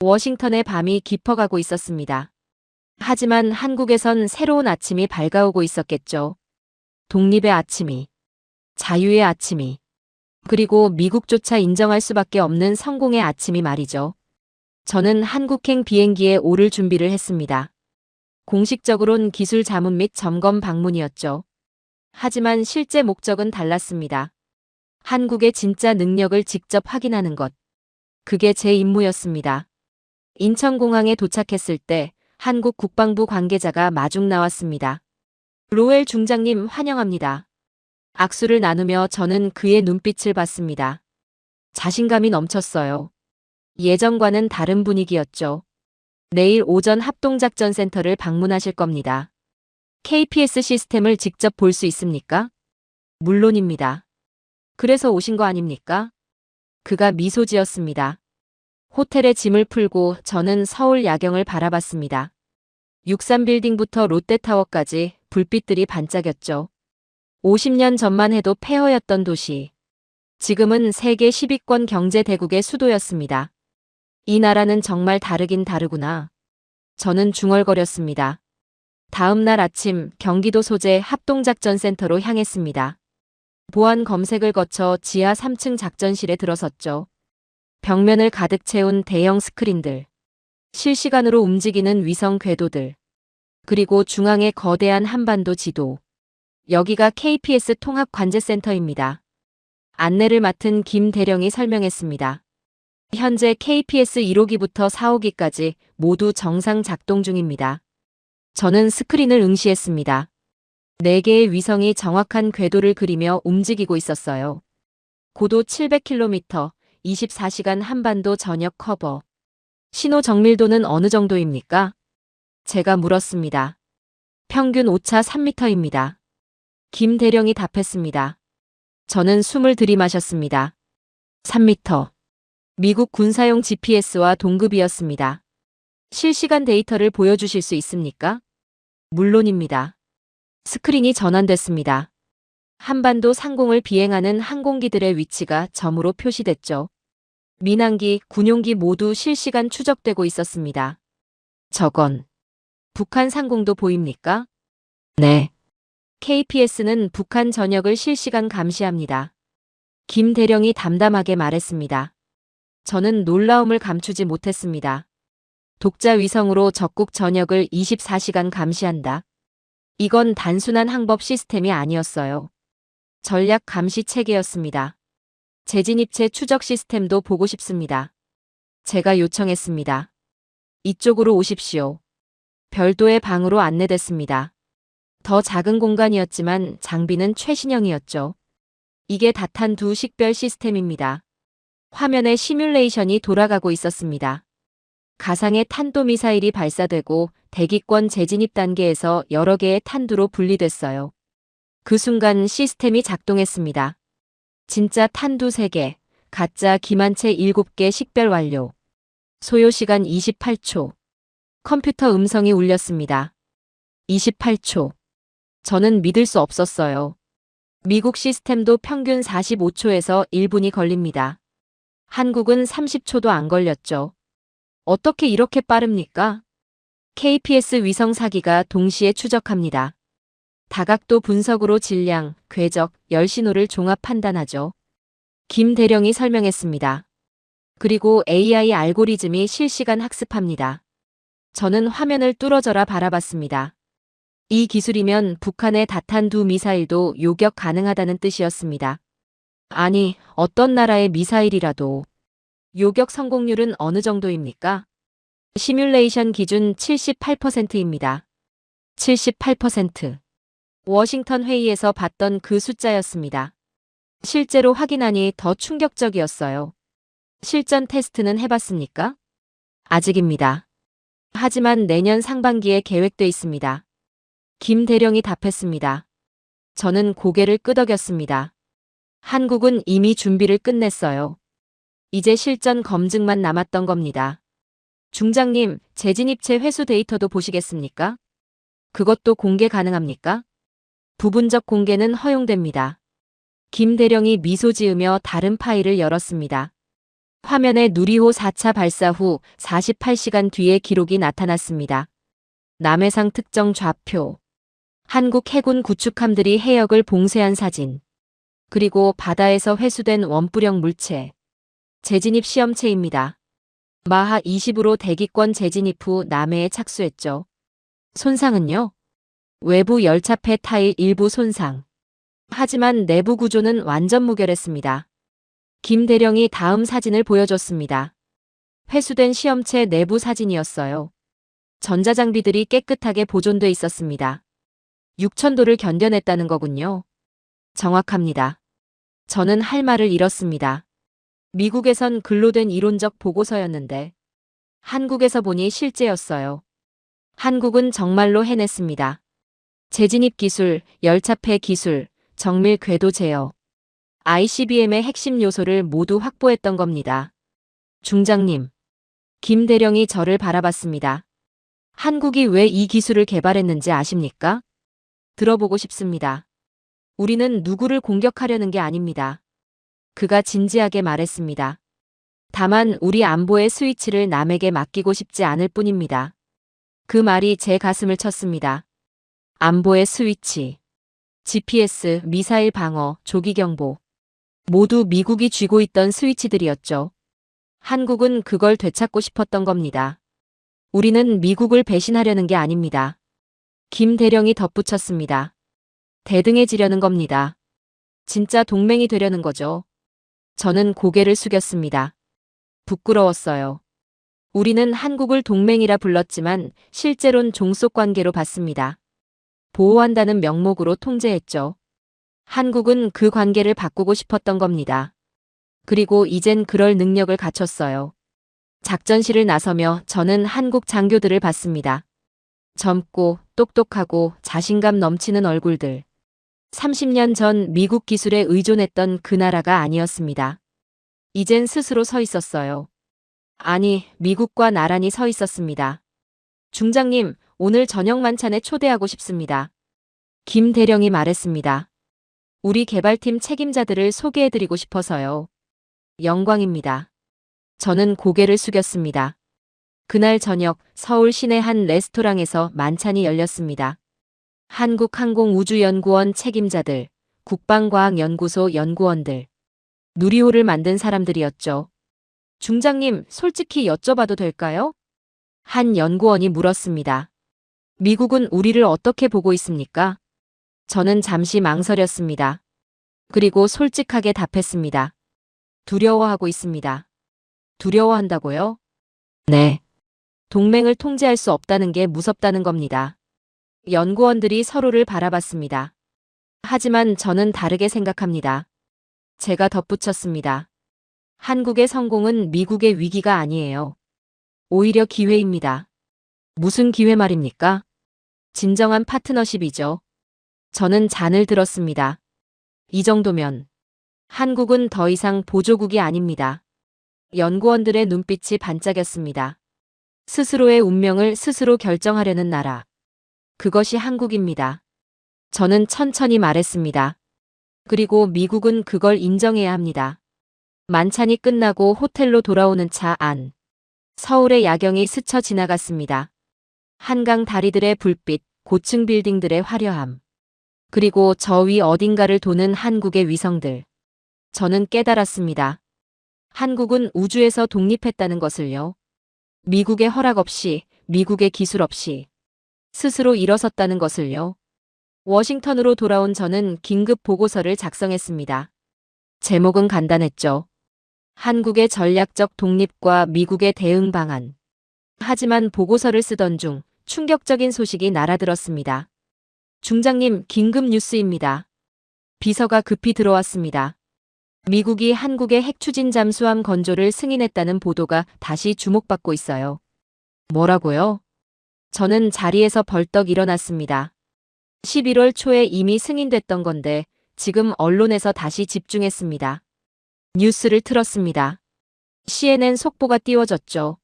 워싱턴의 밤이 깊어가고 있었습니다. 하지만 한국에선 새로운 아침이 밝아오고 있었겠죠. 독립의 아침이, 자유의 아침이, 그리고 미국조차 인정할 수밖에 없는 성공의 아침이 말이죠. 저는 한국행 비행기에 오를 준비를 했습니다. 공식적으론 기술 자문 및 점검 방문이었죠. 하지만 실제 목적은 달랐습니다. 한국의 진짜 능력을 직접 확인하는 것. 그게 제 임무였습니다. 인천공항에 도착했을 때 한국 국방부 관계자가 마중 나왔습니다. 로엘 중장님 환영합니다. 악수를 나누며 저는 그의 눈빛을 봤습니다. 자신감이 넘쳤어요. 예전과는 다른 분위기였죠. 내일 오전 합동작전센터를 방문하실 겁니다. KPS 시스템을 직접 볼 수 있습니까? 물론입니다. 그래서 오신 거 아닙니까? 그가 미소 지었습니다. 호텔에 짐을 풀고 저는 서울 야경을 바라봤습니다. 63빌딩부터 롯데타워까지 불빛들이 반짝였죠. 50년 전만 해도 폐허였던 도시. 지금은 세계 10위권 경제 대국의 수도였습니다. 이 나라는 정말 다르긴 다르구나. 저는 중얼거렸습니다. 다음 날 아침 경기도 소재 합동작전센터로 향했습니다. 보안 검색을 거쳐 지하 3층 작전실에 들어섰죠. 벽면을 가득 채운 대형 스크린들, 실시간으로 움직이는 위성 궤도들, 그리고 중앙에 거대한 한반도 지도. 여기가 KPS 통합관제센터입니다. 안내를 맡은 김 대령이 설명했습니다. 현재 KPS 1호기부터 4호기까지 모두 정상 작동 중입니다. 저는 스크린을 응시했습니다. 4개의 위성이 정확한 궤도를 그리며 움직이고 있었어요. 고도 700km, 24시간 한반도 전역 커버. 신호 정밀도는 어느 정도입니까? 제가 물었습니다. 평균 오차 3m입니다. 김 대령이 답했습니다. 저는 숨을 들이마셨습니다. 3m. 미국 군사용 GPS와 동급이었습니다. 실시간 데이터를 보여주실 수 있습니까? 물론입니다. 스크린이 전환됐습니다. 한반도 상공을 비행하는 항공기들의 위치가 점으로 표시됐죠. 민항기, 군용기 모두 실시간 추적되고 있었습니다. 저건 북한 상공도 보입니까? 네. KPS는 북한 전역을 실시간 감시합니다. 김 대령이 담담하게 말했습니다. 저는 놀라움을 감추지 못했습니다. 독자 위성으로 적국 전역을 24시간 감시한다. 이건 단순한 항법 시스템이 아니었어요. 전략 감시 체계였습니다. 재진입체 추적 시스템도 보고 싶습니다. 제가 요청했습니다. 이쪽으로 오십시오. 별도의 방으로 안내됐습니다. 더 작은 공간이었지만 장비는 최신형이었죠. 이게 다탄2 식별 시스템입니다. 화면에 시뮬레이션이 돌아가고 있었습니다. 가상의 탄도미사일이 발사되고 대기권 재진입 단계에서 여러 개의 탄두로 분리됐어요. 그 순간 시스템이 작동했습니다. 진짜 탄두 3개, 가짜 기만체 7개 식별 완료. 소요시간 28초. 컴퓨터 음성이 울렸습니다. 28초. 저는 믿을 수 없었어요. 미국 시스템도 평균 45초에서 1분이 걸립니다. 한국은 30초도 안 걸렸죠. 어떻게 이렇게 빠릅니까? KPS 위성 사기가 동시에 추적합니다. 다각도 분석으로 질량, 궤적, 열신호를 종합 판단하죠. 김 대령이 설명했습니다. 그리고 AI 알고리즘이 실시간 학습합니다. 저는 화면을 뚫어져라 바라봤습니다. 이 기술이면 북한의 다탄2 미사일도 요격 가능하다는 뜻이었습니다. 아니, 어떤 나라의 미사일이라도. 요격 성공률은 어느 정도입니까? 시뮬레이션 기준 78%입니다. 78%. 워싱턴 회의에서 봤던 그 숫자였습니다. 실제로 확인하니 더 충격적이었어요. 실전 테스트는 해봤습니까? 아직입니다. 하지만 내년 상반기에 계획돼 있습니다. 김 대령이 답했습니다. 저는 고개를 끄덕였습니다. 한국은 이미 준비를 끝냈어요. 이제 실전 검증만 남았던 겁니다. 중장님, 재진입체 회수 데이터도 보시겠습니까? 그것도 공개 가능합니까? 부분적 공개는 허용됩니다. 김 대령이 미소 지으며 다른 파일을 열었습니다. 화면에 누리호 4차 발사 후 48시간 뒤의 기록이 나타났습니다. 남해상 특정 좌표, 한국 해군 구축함들이 해역을 봉쇄한 사진, 그리고 바다에서 회수된 원뿔형 물체, 재진입 시험체입니다. 마하 20으로 대기권 재진입 후 남해에 착수했죠. 손상은요? 외부 열차폐 타일 일부 손상. 하지만 내부 구조는 완전 무결했습니다. 김 대령이 다음 사진을 보여줬습니다. 회수된 시험체 내부 사진이었어요. 전자장비들이 깨끗하게 보존돼 있었습니다. 6000도를 견뎌냈다는 거군요. 정확합니다. 저는 할 말을 잃었습니다. 미국에선 근로된 이론적 보고서였는데 한국에서 보니 실제였어요. 한국은 정말로 해냈습니다. 재진입 기술, 열차폐 기술, 정밀 궤도 제어, ICBM의 핵심 요소를 모두 확보했던 겁니다. 중장님, 김 대령이 저를 바라봤습니다. 한국이 왜 이 기술을 개발했는지 아십니까? 들어보고 싶습니다. 우리는 누구를 공격하려는 게 아닙니다. 그가 진지하게 말했습니다. 다만 우리 안보의 스위치를 남에게 맡기고 싶지 않을 뿐입니다. 그 말이 제 가슴을 쳤습니다. 안보의 스위치, GPS, 미사일 방어, 조기 경보. 모두 미국이 쥐고 있던 스위치들이었죠. 한국은 그걸 되찾고 싶었던 겁니다. 우리는 미국을 배신하려는 게 아닙니다. 김 대령이 덧붙였습니다. 대등해지려는 겁니다. 진짜 동맹이 되려는 거죠. 저는 고개를 숙였습니다. 부끄러웠어요. 우리는 한국을 동맹이라 불렀지만 실제론 종속 관계로 봤습니다. 보호한다는 명목으로 통제했죠. 한국은 그 관계를 바꾸고 싶었던 겁니다. 그리고 이젠 그럴 능력을 갖췄어요. 작전실을 나서며 저는 한국 장교들을 봤습니다. 젊고 똑똑하고 자신감 넘치는 얼굴들. 30년 전 미국 기술에 의존했던 그 나라가 아니었습니다. 이젠 스스로 서 있었어요. 아니, 미국과 나란히 서 있었습니다. 중장님, 오늘 저녁 만찬에 초대하고 싶습니다. 김 대령이 말했습니다. 우리 개발팀 책임자들을 소개해드리고 싶어서요. 영광입니다. 저는 고개를 숙였습니다. 그날 저녁 서울 시내 한 레스토랑에서 만찬이 열렸습니다. 한국항공우주연구원 책임자들, 국방과학연구소 연구원들, 누리호를 만든 사람들이었죠. 중장님, 솔직히 여쭤봐도 될까요? 한 연구원이 물었습니다. 미국은 우리를 어떻게 보고 있습니까? 저는 잠시 망설였습니다. 그리고 솔직하게 답했습니다. 두려워하고 있습니다. 두려워한다고요? 네. 동맹을 통제할 수 없다는 게 무섭다는 겁니다. 연구원들이 서로를 바라봤습니다. 하지만 저는 다르게 생각합니다. 제가 덧붙였습니다. 한국의 성공은 미국의 위기가 아니에요. 오히려 기회입니다. 무슨 기회 말입니까? 진정한 파트너십이죠. 저는 잔을 들었습니다. 이 정도면 한국은 더 이상 보조국이 아닙니다. 연구원들의 눈빛이 반짝였습니다. 스스로의 운명을 스스로 결정하려는 나라. 그것이 한국입니다. 저는 천천히 말했습니다. 그리고 미국은 그걸 인정해야 합니다. 만찬이 끝나고 호텔로 돌아오는 차 안. 서울의 야경이 스쳐 지나갔습니다. 한강 다리들의 불빛, 고층 빌딩들의 화려함. 그리고 저 위 어딘가를 도는 한국의 위성들. 저는 깨달았습니다. 한국은 우주에서 독립했다는 것을요. 미국의 허락 없이, 미국의 기술 없이 스스로 일어섰다는 것을요. 워싱턴으로 돌아온 저는 긴급 보고서를 작성했습니다. 제목은 간단했죠. 한국의 전략적 독립과 미국의 대응 방안. 하지만 보고서를 쓰던 중 충격적인 소식이 날아들었습니다. 중장님, 긴급 뉴스입니다. 비서가 급히 들어왔습니다. 미국이 한국의 핵 추진 잠수함 건조를 승인했다는 보도가 다시 주목받고 있어요. 뭐라고요? 저는 자리에서 벌떡 일어났습니다. 11월 초에 이미 승인됐던 건데 지금 언론에서 다시 집중했습니다. 뉴스를 틀었습니다. CNN 속보가 띄워졌죠.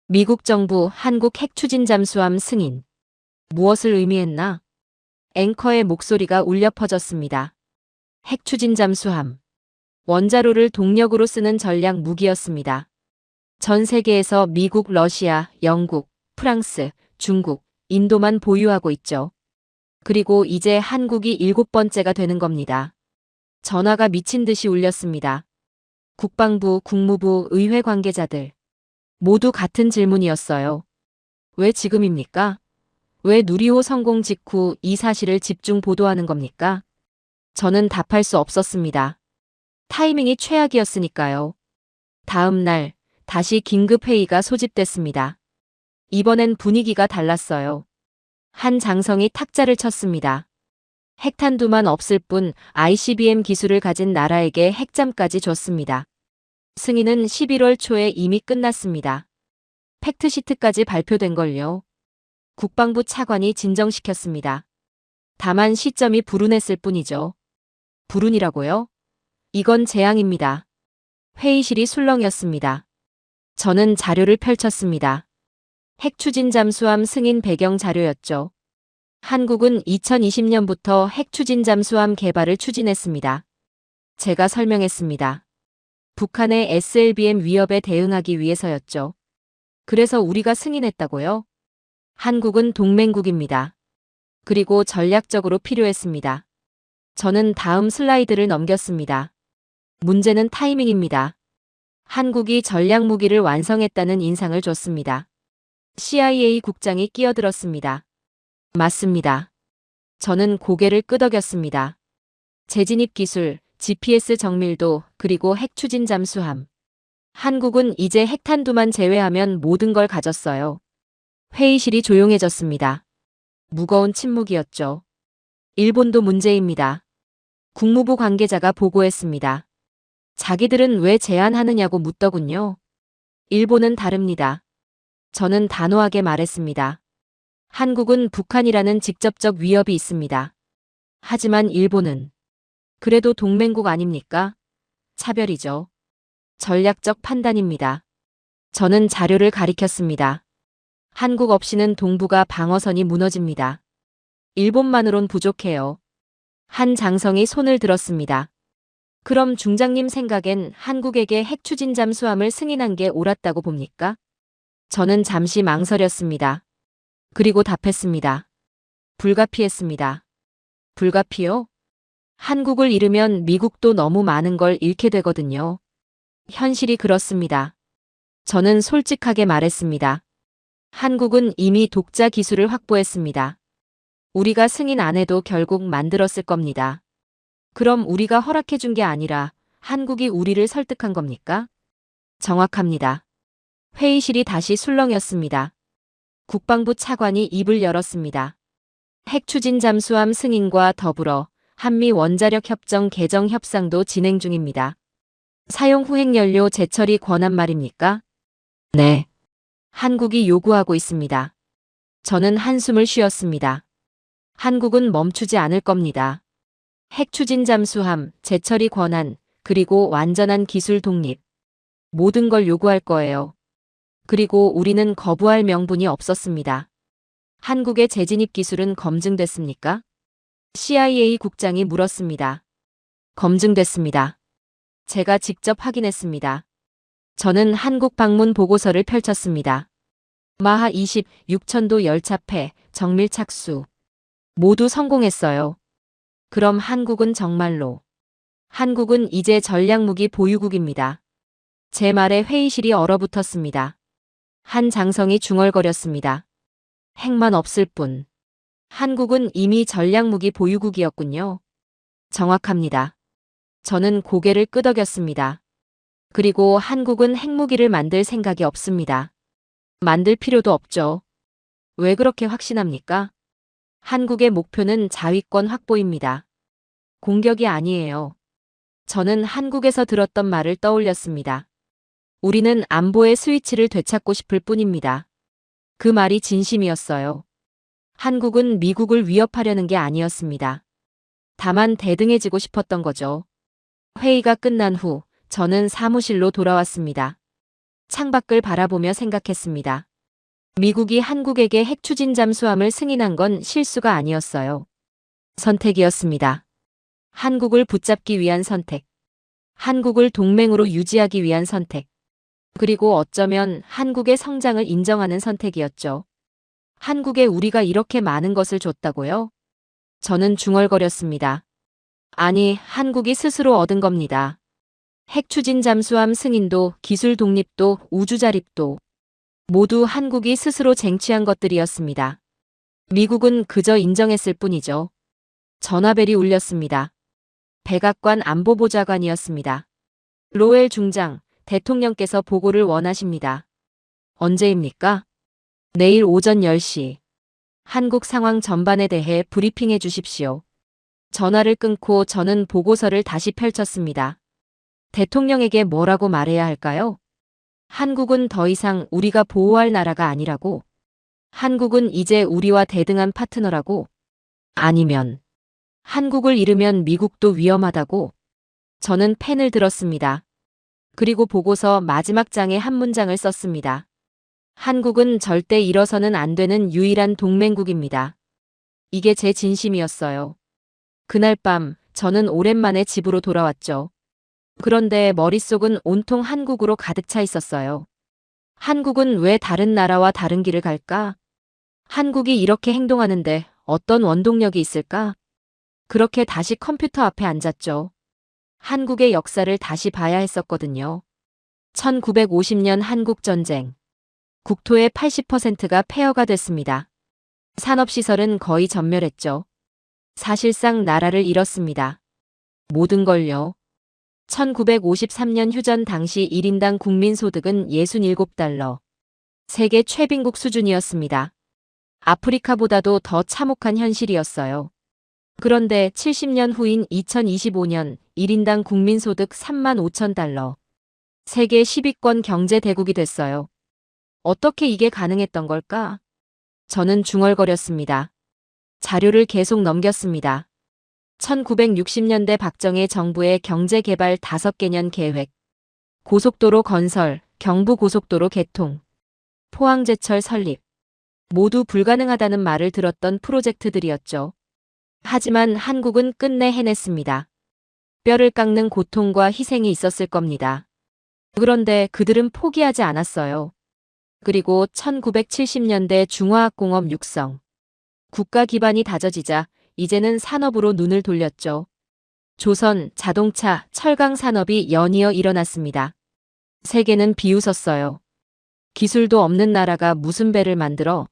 미국 정부 한국 핵 추진 잠수함 승인. 무엇을 의미했나? 앵커의 목소리가 울려 퍼졌습니다. 핵 추진 잠수함. 원자로를 동력으로 쓰는 전략 무기였습니다. 전 세계에서 미국, 러시아, 영국, 프랑스, 중국, 인도만 보유하고 있죠. 그리고 이제 한국이 7번째가 되는 겁니다. 전화가 미친 듯이 울렸습니다. 국방부, 국무부, 의회 관계자들. 모두 같은 질문이었어요. 왜 지금입니까? 왜 누리호 성공 직후 이 사실을 집중 보도하는 겁니까? 저는 답할 수 없었습니다. 타이밍이 최악이었으니까요. 다음 날, 다시 긴급회의가 소집됐습니다. 이번엔 분위기가 달랐어요. 한 장성이 탁자를 쳤습니다. 핵탄두만 없을 뿐 ICBM 기술을 가진 나라에게 핵잠까지 줬습니다. 승인은 11월 초에 이미 끝났습니다. 팩트시트까지 발표된걸요. 국방부 차관이 진정시켰습니다. 다만 시점이 불운했을 뿐이죠. 불운이라고요? 이건 재앙입니다. 회의실이 술렁이었습니다. 저는 자료를 펼쳤습니다. 핵 추진 잠수함 승인 배경 자료였죠. 한국은 2020년부터 핵 추진 잠수함 개발을 추진했습니다. 제가 설명했습니다. 북한의 SLBM 위협에 대응하기 위해서였죠. 그래서 우리가 승인했다고요? 한국은 동맹국입니다. 그리고 전략적으로 필요했습니다. 저는 다음 슬라이드를 넘겼습니다. 문제는 타이밍입니다. 한국이 전략 무기를 완성했다는 인상을 줬습니다. CIA 국장이 끼어들었습니다. 맞습니다. 저는 고개를 끄덕였습니다. 재진입 기술, GPS 정밀도, 그리고 핵 추진 잠수함. 한국은 이제 핵탄두만 제외하면 모든 걸 가졌어요. 회의실이 조용해졌습니다. 무거운 침묵이었죠. 일본도 문제입니다. 국무부 관계자가 보고했습니다. 자기들은 왜 제안하느냐고 묻더군요. 일본은 다릅니다. 저는 단호하게 말했습니다. 한국은 북한이라는 직접적 위협이 있습니다. 하지만 일본은 그래도 동맹국 아닙니까? 차별이죠. 전략적 판단입니다. 저는 자료를 가리켰습니다. 한국 없이는 동북아 방어선이 무너집니다. 일본만으론 부족해요. 한 장성이 손을 들었습니다. 그럼 중장님 생각엔 한국에게 핵 추진 잠수함을 승인한 게 옳았다고 봅니까? 저는 잠시 망설였습니다. 그리고 답했습니다. 불가피했습니다. 불가피요? 한국을 잃으면 미국도 너무 많은 걸 잃게 되거든요. 현실이 그렇습니다. 저는 솔직하게 말했습니다. 한국은 이미 독자 기술을 확보했습니다. 우리가 승인 안 해도 결국 만들었을 겁니다. 그럼 우리가 허락해 준 게 아니라 한국이 우리를 설득한 겁니까? 정확합니다. 회의실이 다시 술렁였습니다. 국방부 차관이 입을 열었습니다. 핵 추진 잠수함 승인과 더불어 한미 원자력 협정 개정 협상도 진행 중입니다. 사용 후 핵연료 재처리 권한 말입니까? 네. 한국이 요구하고 있습니다. 저는 한숨을 쉬었습니다. 한국은 멈추지 않을 겁니다. 핵 추진 잠수함, 재처리 권한, 그리고 완전한 기술 독립. 모든 걸 요구할 거예요. 그리고 우리는 거부할 명분이 없었습니다. 한국의 재진입 기술은 검증됐습니까? CIA 국장이 물었습니다. 검증됐습니다. 제가 직접 확인했습니다. 저는 한국 방문 보고서를 펼쳤습니다. 마하 20, 6천도 열차폐, 정밀 착수. 모두 성공했어요. 그럼 한국은 정말로. 한국은 이제 전략무기 보유국입니다. 제 말에 회의실이 얼어붙었습니다. 한 장성이 중얼거렸습니다. 핵만 없을 뿐. 한국은 이미 전략무기 보유국이었군요. 정확합니다. 저는 고개를 끄덕였습니다. 그리고 한국은 핵무기를 만들 생각이 없습니다. 만들 필요도 없죠. 왜 그렇게 확신합니까? 한국의 목표는 자위권 확보입니다. 공격이 아니에요. 저는 한국에서 들었던 말을 떠올렸습니다. 우리는 안보의 스위치를 되찾고 싶을 뿐입니다. 그 말이 진심이었어요. 한국은 미국을 위협하려는 게 아니었습니다. 다만 대등해지고 싶었던 거죠. 회의가 끝난 후 저는 사무실로 돌아왔습니다. 창밖을 바라보며 생각했습니다. 미국이 한국에게 핵 추진 잠수함을 승인한 건 실수가 아니었어요. 선택이었습니다. 한국을 붙잡기 위한 선택. 한국을 동맹으로 유지하기 위한 선택. 그리고 어쩌면 한국의 성장을 인정하는 선택이었죠. 한국에 우리가 이렇게 많은 것을 줬다고요? 저는 중얼거렸습니다. 아니, 한국이 스스로 얻은 겁니다. 핵 추진 잠수함 승인도, 기술 독립도, 우주 자립도 모두 한국이 스스로 쟁취한 것들이었습니다. 미국은 그저 인정했을 뿐이죠. 전화벨이 울렸습니다. 백악관 안보보좌관이었습니다. 로엘 중장, 대통령께서 보고를 원하십니다. 언제입니까? 내일 오전 10시. 한국 상황 전반에 대해 브리핑해 주십시오. 전화를 끊고 저는 보고서를 다시 펼쳤습니다. 대통령에게 뭐라고 말해야 할까요? 한국은 더 이상 우리가 보호할 나라가 아니라고. 한국은 이제 우리와 대등한 파트너라고. 아니면 한국을 잃으면 미국도 위험하다고. 저는 펜을 들었습니다. 그리고 보고서 마지막 장에 한 문장을 썼습니다. 한국은 절대 잃어서는 안 되는 유일한 동맹국입니다. 이게 제 진심이었어요. 그날 밤 저는 오랜만에 집으로 돌아왔죠. 그런데 머릿속은 온통 한국으로 가득 차 있었어요. 한국은 왜 다른 나라와 다른 길을 갈까? 한국이 이렇게 행동하는데 어떤 원동력이 있을까? 그렇게 다시 컴퓨터 앞에 앉았죠. 한국의 역사를 다시 봐야 했었거든요. 1950년 한국전쟁. 국토의 80%가 폐허가 됐습니다. 산업시설은 거의 전멸했죠. 사실상 나라를 잃었습니다. 모든 걸요. 1953년 휴전 당시 1인당 국민소득은 67달러. 세계 최빈국 수준이었습니다. 아프리카보다도 더 참혹한 현실이었어요. 그런데 70년 후인 2025년 1인당 국민소득 3만 5천 달러. 세계 10위권 경제대국이 됐어요. 어떻게 이게 가능했던 걸까? 저는 중얼거렸습니다. 자료를 계속 넘겼습니다. 1960년대 박정희 정부의 경제개발 5개년 계획, 고속도로 건설, 경부고속도로 개통, 포항제철 설립, 모두 불가능하다는 말을 들었던 프로젝트들이었죠. 하지만 한국은 끝내 해냈습니다. 뼈를 깎는 고통과 희생이 있었을 겁니다. 그런데 그들은 포기하지 않았어요. 그리고 1970년대 중화학공업 육성. 국가 기반이 다져지자 이제는 산업으로 눈을 돌렸죠. 조선, 자동차, 철강 산업이 연이어 일어났습니다. 세계는 비웃었어요. 기술도 없는 나라가 무슨 배를 만들어?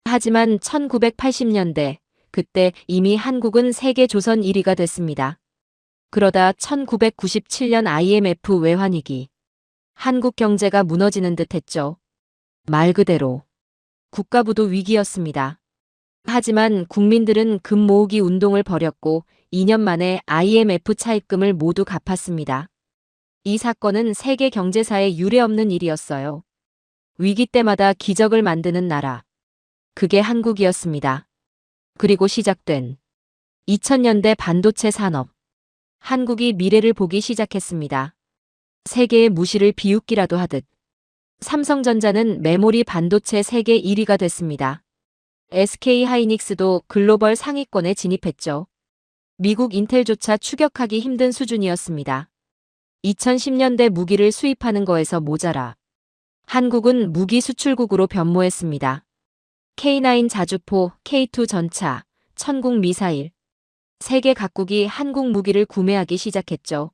하지만 1980년대, 그때 이미 한국은 세계 조선 1위가 됐습니다. 그러다 1997년 IMF 외환위기. 한국 경제가 무너지는 듯 했죠. 말 그대로 국가부도 위기였습니다. 하지만 국민들은 금 모으기 운동을 벌였고 2년 만에 IMF 차입금을 모두 갚았습니다. 이 사건은 세계 경제사에 유례없는 일이었어요. 위기 때마다 기적을 만드는 나라. 그게 한국이었습니다. 그리고 시작된 2000년대 반도체 산업. 한국이 미래를 보기 시작했습니다. 세계의 무시를 비웃기라도 하듯. 삼성전자는 메모리 반도체 세계 1위가 됐습니다. SK하이닉스도 글로벌 상위권에 진입했죠. 미국 인텔조차 추격하기 힘든 수준이었습니다. 2010년대 무기를 수입하는 거에서 모자라. 한국은 무기 수출국으로 변모했습니다. K9 자주포, K2 전차, 천궁 미사일. 세계 각국이 한국 무기를 구매하기 시작했죠.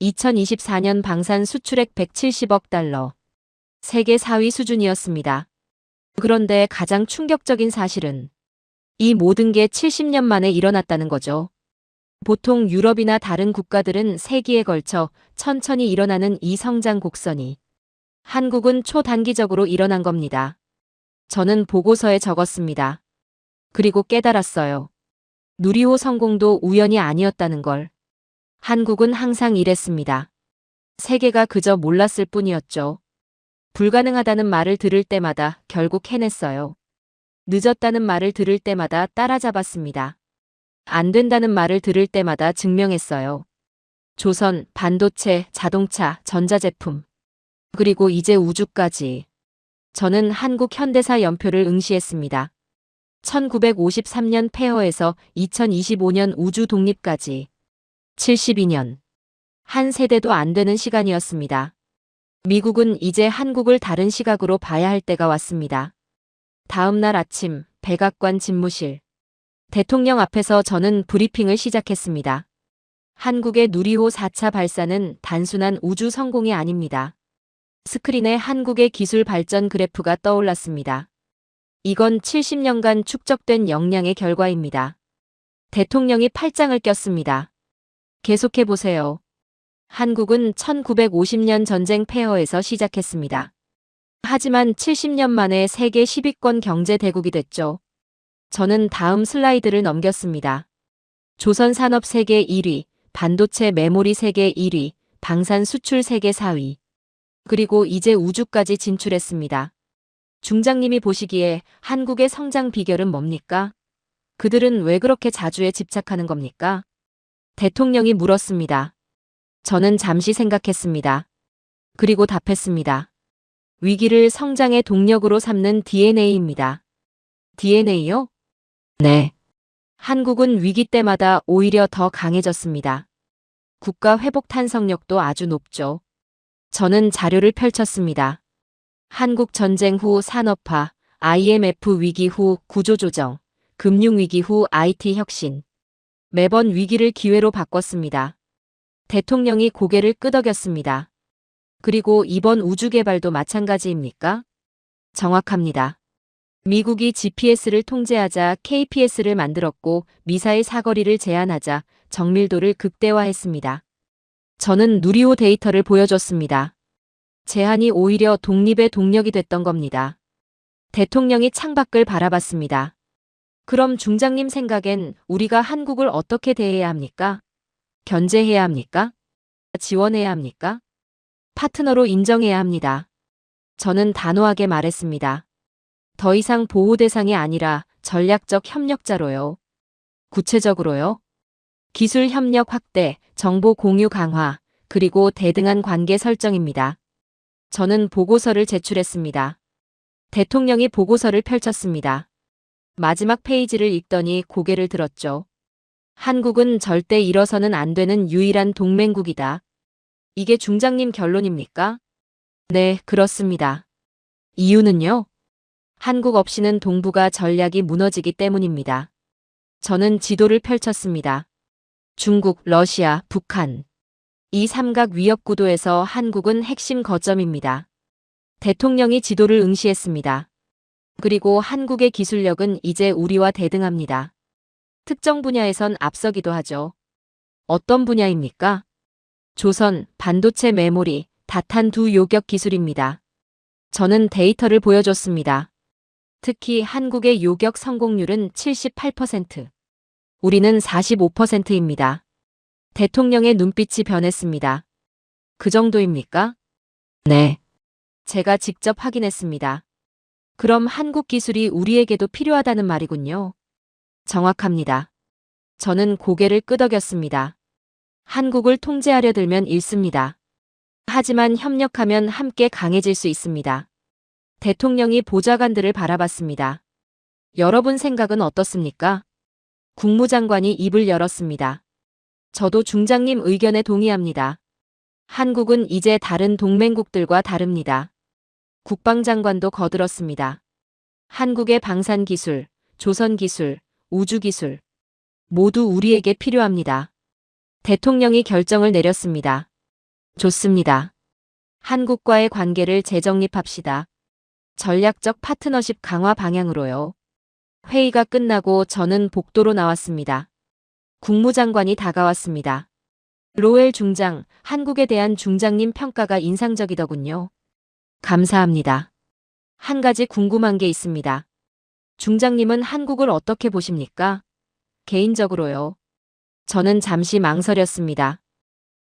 2024년 방산 수출액 170억 달러. 세계 4위 수준이었습니다. 그런데 가장 충격적인 사실은 이 모든 게 70년 만에 일어났다는 거죠. 보통 유럽이나 다른 국가들은 세기에 걸쳐 천천히 일어나는 이 성장 곡선이 한국은 초단기적으로 일어난 겁니다. 저는 보고서에 적었습니다. 그리고 깨달았어요. 누리호 성공도 우연이 아니었다는 걸. 한국은 항상 이랬습니다. 세계가 그저 몰랐을 뿐이었죠. 불가능하다는 말을 들을 때마다 결국 해냈어요. 늦었다는 말을 들을 때마다 따라잡았습니다. 안 된다는 말을 들을 때마다 증명했어요. 조선, 반도체, 자동차, 전자제품. 그리고 이제 우주까지. 저는 한국 현대사 연표를 응시했습니다. 1953년 폐허에서 2025년 우주 독립까지. 72년. 한 세대도 안 되는 시간이었습니다. 미국은 이제 한국을 다른 시각으로 봐야 할 때가 왔습니다. 다음 날 아침, 백악관 집무실. 대통령 앞에서 저는 브리핑을 시작했습니다. 한국의 누리호 4차 발사는 단순한 우주 성공이 아닙니다. 스크린에 한국의 기술 발전 그래프가 떠올랐습니다. 이건 70년간 축적된 역량의 결과입니다. 대통령이 팔짱을 꼈습니다. 계속해보세요. 한국은 1950년 전쟁 폐허에서 시작했습니다. 하지만 70년 만에 세계 10위권 경제 대국이 됐죠. 저는 다음 슬라이드를 넘겼습니다. 조선 산업 세계 1위, 반도체 메모리 세계 1위, 방산 수출 세계 4위. 그리고 이제 우주까지 진출했습니다. 중장님이 보시기에 한국의 성장 비결은 뭡니까? 그들은 왜 그렇게 자주에 집착하는 겁니까? 대통령이 물었습니다. 저는 잠시 생각했습니다. 그리고 답했습니다. 위기를 성장의 동력으로 삼는 DNA입니다. DNA요? 네. 한국은 위기 때마다 오히려 더 강해졌습니다. 국가 회복 탄성력도 아주 높죠. 저는 자료를 펼쳤습니다. 한국 전쟁 후 산업화, IMF 위기 후 구조조정, 금융위기 후 IT 혁신. 매번 위기를 기회로 바꿨습니다. 대통령이 고개를 끄덕였습니다. 그리고 이번 우주 개발도 마찬가지입니까? 정확합니다. 미국이 GPS를 통제하자 KPS를 만들었고 미사일 사거리를 제한하자 정밀도를 극대화했습니다. 저는 누리호 데이터를 보여줬습니다. 제한이 오히려 독립의 동력이 됐던 겁니다. 대통령이 창밖을 바라봤습니다. 그럼 중장님 생각엔 우리가 한국을 어떻게 대해야 합니까? 견제해야 합니까? 지원해야 합니까? 파트너로 인정해야 합니다. 저는 단호하게 말했습니다. 더 이상 보호 대상이 아니라 전략적 협력자로요. 구체적으로요. 기술 협력 확대, 정보 공유 강화, 그리고 대등한 관계 설정입니다. 저는 보고서를 제출했습니다. 대통령이 보고서를 펼쳤습니다. 마지막 페이지를 읽더니 고개를 들었죠. 한국은 절대 일어서는 안 되는 유일한 동맹국이다. 이게 중장님 결론입니까? 네, 그렇습니다. 이유는요? 한국 없이는 동북아 전략이 무너지기 때문입니다. 저는 지도를 펼쳤습니다. 중국, 러시아, 북한. 이 삼각 위협 구도에서 한국은 핵심 거점입니다. 대통령이 지도를 응시했습니다. 그리고 한국의 기술력은 이제 우리와 대등합니다. 특정 분야에선 앞서기도 하죠. 어떤 분야입니까? 조선, 반도체 메모리, 다탄 두 요격 기술입니다. 저는 데이터를 보여줬습니다. 특히 한국의 요격 성공률은 78%. 우리는 45%입니다. 대통령의 눈빛이 변했습니다. 그 정도입니까? 네. 제가 직접 확인했습니다. 그럼 한국 기술이 우리에게도 필요하다는 말이군요. 정확합니다. 저는 고개를 끄덕였습니다. 한국을 통제하려 들면 잃습니다. 하지만 협력하면 함께 강해질 수 있습니다. 대통령이 보좌관들을 바라봤습니다. 여러분 생각은 어떻습니까? 국무장관이 입을 열었습니다. 저도 중장님 의견에 동의합니다. 한국은 이제 다른 동맹국들과 다릅니다. 국방장관도 거들었습니다. 한국의 방산기술, 조선기술, 우주기술 모두 우리에게 필요합니다. 대통령이 결정을 내렸습니다. 좋습니다. 한국과의 관계를 재정립합시다. 전략적 파트너십 강화 방향으로요. 회의가 끝나고 저는 복도로 나왔습니다. 국무장관이 다가왔습니다. 로엘 중장, 한국에 대한 중장님 평가가 인상적이더군요. 감사합니다. 한 가지 궁금한 게 있습니다. 중장님은 한국을 어떻게 보십니까? 개인적으로요. 저는 잠시 망설였습니다.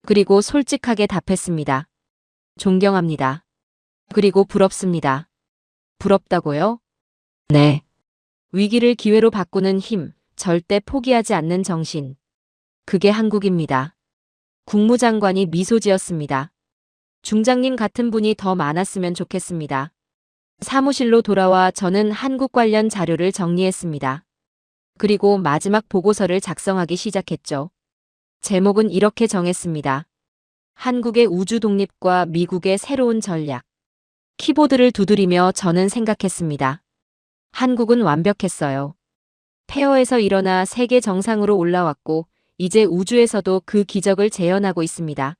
그리고 솔직하게 답했습니다. 존경합니다. 그리고 부럽습니다. 부럽다고요? 네. 위기를 기회로 바꾸는 힘, 절대 포기하지 않는 정신. 그게 한국입니다. 국무장관이 미소 지었습니다. 중장님 같은 분이 더 많았으면 좋겠습니다. 사무실로 돌아와 저는 한국 관련 자료를 정리했습니다. 그리고 마지막 보고서를 작성하기 시작했죠. 제목은 이렇게 정했습니다. 한국의 우주 독립과 미국의 새로운 전략. 키보드를 두드리며 저는 생각했습니다. 한국은 완벽했어요. 폐허에서 일어나 세계 정상으로 올라왔고 이제 우주에서도 그 기적을 재현하고 있습니다.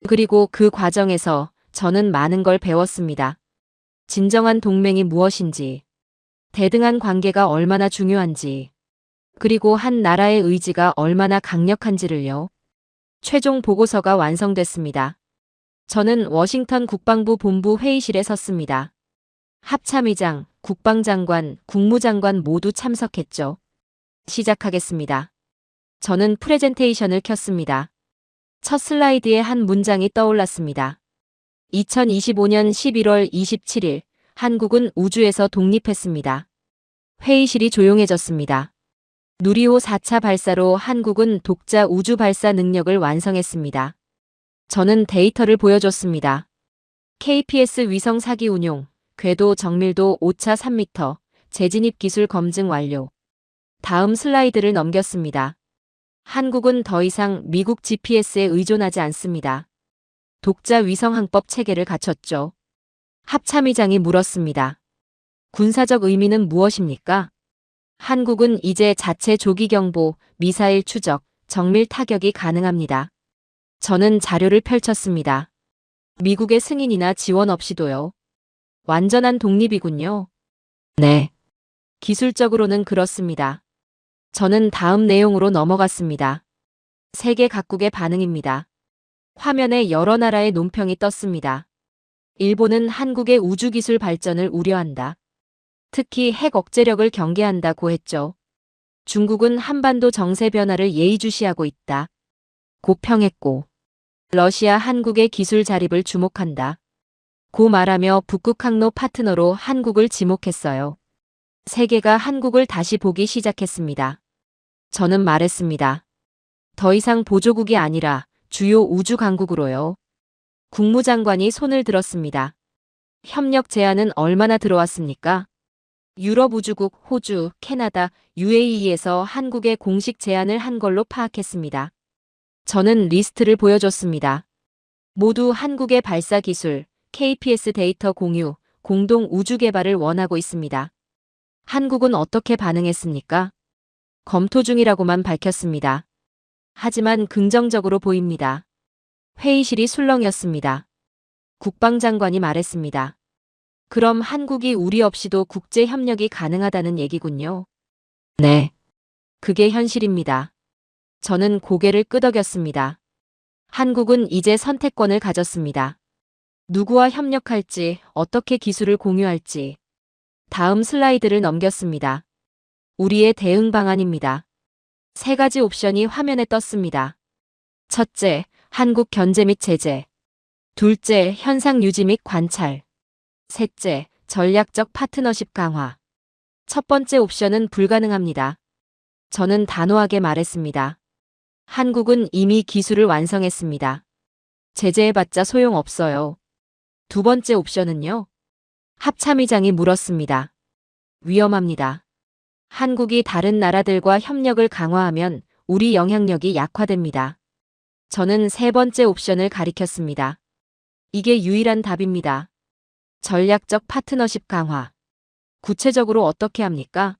그리고 그 과정에서 저는 많은 걸 배웠습니다. 진정한 동맹이 무엇인지, 대등한 관계가 얼마나 중요한지, 그리고 한 나라의 의지가 얼마나 강력한지를요. 최종 보고서가 완성됐습니다. 저는 워싱턴 국방부 본부 회의실에 섰습니다. 합참의장, 국방장관, 국무장관 모두 참석했죠. 시작하겠습니다. 저는 프레젠테이션을 켰습니다. 첫 슬라이드에 한 문장이 떠올랐습니다. 2025년 11월 27일, 한국은 우주에서 독립했습니다. 회의실이 조용해졌습니다. 누리호 4차 발사로 한국은 독자 우주 발사 능력을 완성했습니다. 저는 데이터를 보여줬습니다. KPS 위성 사기 운용, 궤도 정밀도 오차 3m, 재진입 기술 검증 완료. 다음 슬라이드를 넘겼습니다. 한국은 더 이상 미국 GPS에 의존하지 않습니다. 독자 위성 항법 체계를 갖췄죠. 합참의장이 물었습니다. 군사적 의미는 무엇입니까? 한국은 이제 자체 조기 경보, 미사일 추적, 정밀 타격이 가능합니다. 저는 자료를 펼쳤습니다. 미국의 승인이나 지원 없이도요. 완전한 독립이군요. 네. 기술적으로는 그렇습니다. 저는 다음 내용으로 넘어갔습니다. 세계 각국의 반응입니다. 화면에 여러 나라의 논평이 떴습니다. 일본은 한국의 우주기술 발전을 우려한다. 특히 핵 억제력을 경계한다고 했죠. 중국은 한반도 정세 변화를 예의주시하고 있다. 고 평했고, 러시아 한국의 기술 자립을 주목한다. 고 말하며 북극 항로 파트너로 한국을 지목했어요. 세계가 한국을 다시 보기 시작했습니다. 저는 말했습니다. 더 이상 보조국이 아니라 주요 우주 강국으로요. 국무장관이 손을 들었습니다. 협력 제안은 얼마나 들어왔습니까? 유럽 우주국 호주, 캐나다, UAE에서 한국에 공식 제안을 한 걸로 파악했습니다. 저는 리스트를 보여줬습니다. 모두 한국의 발사 기술, KPS 데이터 공유, 공동 우주 개발을 원하고 있습니다. 한국은 어떻게 반응했습니까? 검토 중이라고만 밝혔습니다. 하지만 긍정적으로 보입니다. 회의실이 술렁였습니다. 국방장관이 말했습니다. 그럼 한국이 우리 없이도 국제 협력이 가능하다는 얘기군요. 네. 그게 현실입니다. 저는 고개를 끄덕였습니다. 한국은 이제 선택권을 가졌습니다. 누구와 협력할지, 어떻게 기술을 공유할지. 다음 슬라이드를 넘겼습니다. 우리의 대응 방안입니다. 세 가지 옵션이 화면에 떴습니다. 첫째, 한국 견제 및 제재. 둘째, 현상 유지 및 관찰. 셋째, 전략적 파트너십 강화. 첫 번째 옵션은 불가능합니다. 저는 단호하게 말했습니다. 한국은 이미 기술을 완성했습니다. 제재해봤자 소용없어요. 두 번째 옵션은요? 합참의장이 물었습니다. 위험합니다. 한국이 다른 나라들과 협력을 강화하면 우리 영향력이 약화됩니다. 저는 세 번째 옵션을 가리켰습니다. 이게 유일한 답입니다. 전략적 파트너십 강화. 구체적으로 어떻게 합니까?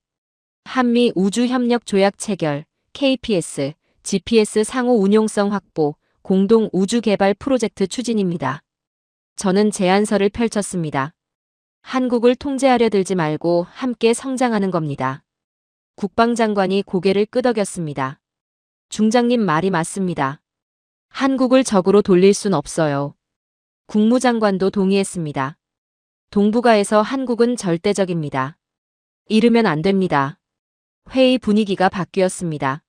한미 우주협력 조약 체결, KPS, GPS 상호 운용성 확보, 공동 우주 개발 프로젝트 추진입니다. 저는 제안서를 펼쳤습니다. 한국을 통제하려 들지 말고 함께 성장하는 겁니다. 국방장관이 고개를 끄덕였습니다. 중장님 말이 맞습니다. 한국을 적으로 돌릴 순 없어요. 국무장관도 동의했습니다. 동북아에서 한국은 절대적입니다. 이르면 안 됩니다. 회의 분위기가 바뀌었습니다.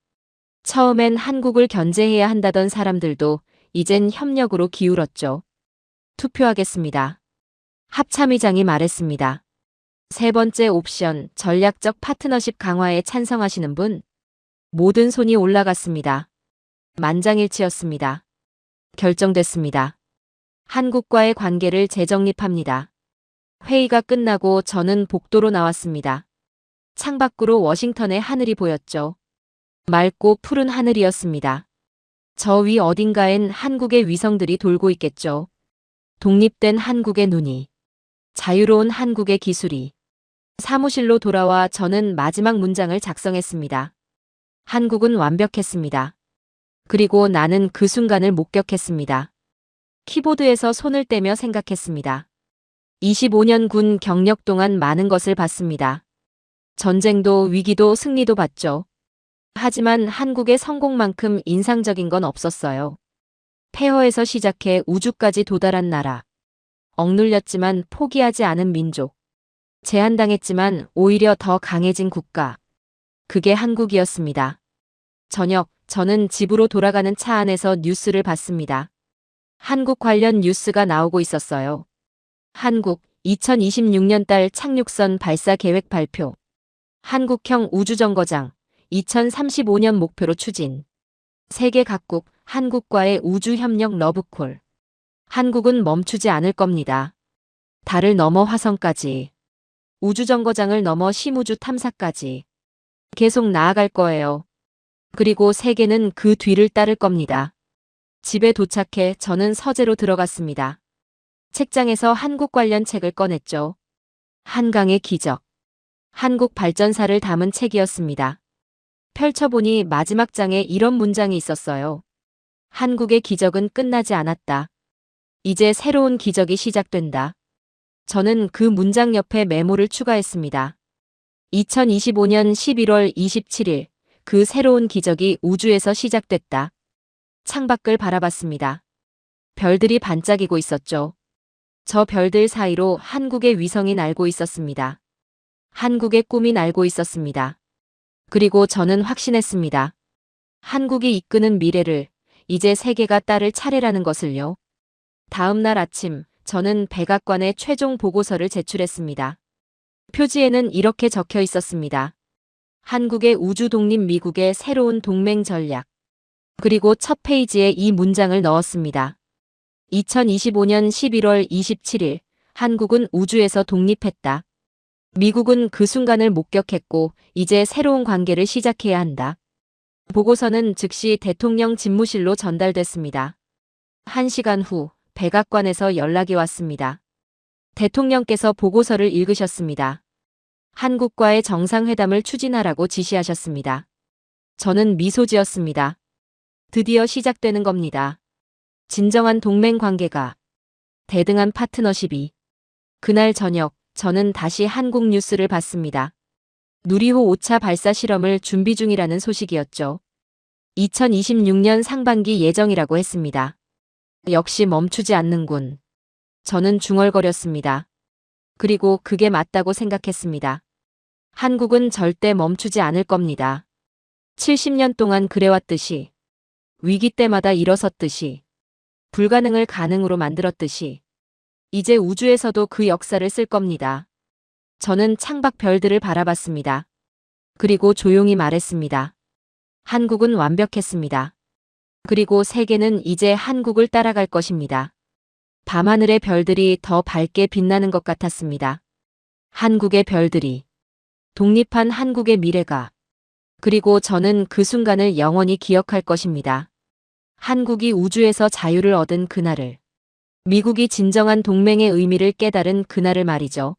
처음엔 한국을 견제해야 한다던 사람들도 이젠 협력으로 기울었죠. 투표하겠습니다. 합참의장이 말했습니다. 세 번째 옵션, 전략적 파트너십 강화에 찬성하시는 분? 모든 손이 올라갔습니다. 만장일치였습니다. 결정됐습니다. 한국과의 관계를 재정립합니다. 회의가 끝나고 저는 복도로 나왔습니다. 창밖으로 워싱턴의 하늘이 보였죠. 맑고 푸른 하늘이었습니다. 저 위 어딘가엔 한국의 위성들이 돌고 있겠죠. 독립된 한국의 눈이, 자유로운 한국의 기술이. 사무실로 돌아와 저는 마지막 문장을 작성했습니다. 한국은 완벽했습니다. 그리고 나는 그 순간을 목격했습니다. 키보드에서 손을 떼며 생각했습니다. 25년 군 경력 동안 많은 것을 봤습니다. 전쟁도 위기도 승리도 봤죠. 하지만 한국의 성공만큼 인상적인 건 없었어요. 폐허에서 시작해 우주까지 도달한 나라. 억눌렸지만 포기하지 않은 민족. 제한당했지만 오히려 더 강해진 국가. 그게 한국이었습니다. 저녁, 저는 집으로 돌아가는 차 안에서 뉴스를 봤습니다. 한국 관련 뉴스가 나오고 있었어요. 한국 2026년 달 착륙선 발사 계획 발표. 한국형 우주정거장 2035년 목표로 추진. 세계 각국 한국과의 우주협력 러브콜. 한국은 멈추지 않을 겁니다. 달을 넘어 화성까지. 우주정거장을 넘어 심우주 탐사까지. 계속 나아갈 거예요. 그리고 세계는 그 뒤를 따를 겁니다. 집에 도착해 저는 서재로 들어갔습니다. 책장에서 한국 관련 책을 꺼냈죠. 한강의 기적. 한국 발전사를 담은 책이었습니다. 펼쳐보니 마지막 장에 이런 문장이 있었어요. 한국의 기적은 끝나지 않았다. 이제 새로운 기적이 시작된다. 저는 그 문장 옆에 메모를 추가했습니다. 2025년 11월 27일, 그 새로운 기적이 우주에서 시작됐다. 창밖을 바라봤습니다. 별들이 반짝이고 있었죠. 저 별들 사이로 한국의 위성이 날고 있었습니다. 한국의 꿈이 날고 있었습니다. 그리고 저는 확신했습니다. 한국이 이끄는 미래를, 이제 세계가 따를 차례라는 것을요. 다음 날 아침, 저는 백악관에 최종 보고서를 제출했습니다. 표지에는 이렇게 적혀 있었습니다. 한국의 우주 독립 미국의 새로운 동맹 전략. 그리고 첫 페이지에 이 문장을 넣었습니다. 2025년 11월 27일, 한국은 우주에서 독립했다. 미국은 그 순간을 목격했고, 이제 새로운 관계를 시작해야 한다. 보고서는 즉시 대통령 집무실로 전달됐습니다. 1시간 후, 백악관에서 연락이 왔습니다. 대통령께서 보고서를 읽으셨습니다. 한국과의 정상회담을 추진하라고 지시하셨습니다. 저는 미소 지었습니다. 드디어 시작되는 겁니다. 진정한 동맹 관계가, 대등한 파트너십이. 그날 저녁, 저는 다시 한국 뉴스를 봤습니다. 누리호 5차 발사 실험을 준비 중이라는 소식이었죠. 2026년 상반기 예정이라고 했습니다. 역시 멈추지 않는군. 저는 중얼거렸습니다. 그리고 그게 맞다고 생각했습니다. 한국은 절대 멈추지 않을 겁니다. 70년 동안 그래왔듯이, 위기 때마다 일어섰듯이, 불가능을 가능으로 만들었듯이, 이제 우주에서도 그 역사를 쓸 겁니다. 저는 창밖 별들을 바라봤습니다. 그리고 조용히 말했습니다. 한국은 완벽했습니다. 그리고 세계는 이제 한국을 따라갈 것입니다. 밤하늘의 별들이 더 밝게 빛나는 것 같았습니다. 한국의 별들이. 독립한 한국의 미래가. 그리고 저는 그 순간을 영원히 기억할 것입니다. 한국이 우주에서 자유를 얻은 그날을. 미국이 진정한 동맹의 의미를 깨달은 그날을 말이죠.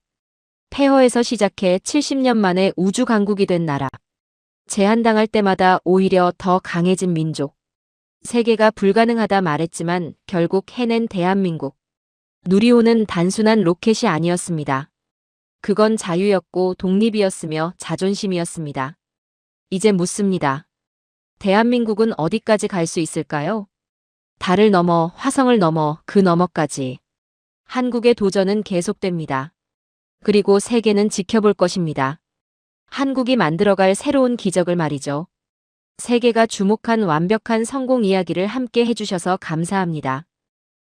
폐허에서 시작해 70년 만에 우주 강국이 된 나라. 제한당할 때마다 오히려 더 강해진 민족. 세계가 불가능하다 말했지만 결국 해낸 대한민국. 누리호는 단순한 로켓이 아니었습니다. 그건 자유였고 독립이었으며 자존심이었습니다. 이제 묻습니다. 대한민국은 어디까지 갈 수 있을까요? 달을 넘어 화성을 넘어 그 너머까지. 한국의 도전은 계속됩니다. 그리고 세계는 지켜볼 것입니다. 한국이 만들어갈 새로운 기적을 말이죠. 세계가 주목한 완벽한 성공 이야기를 함께 해주셔서 감사합니다.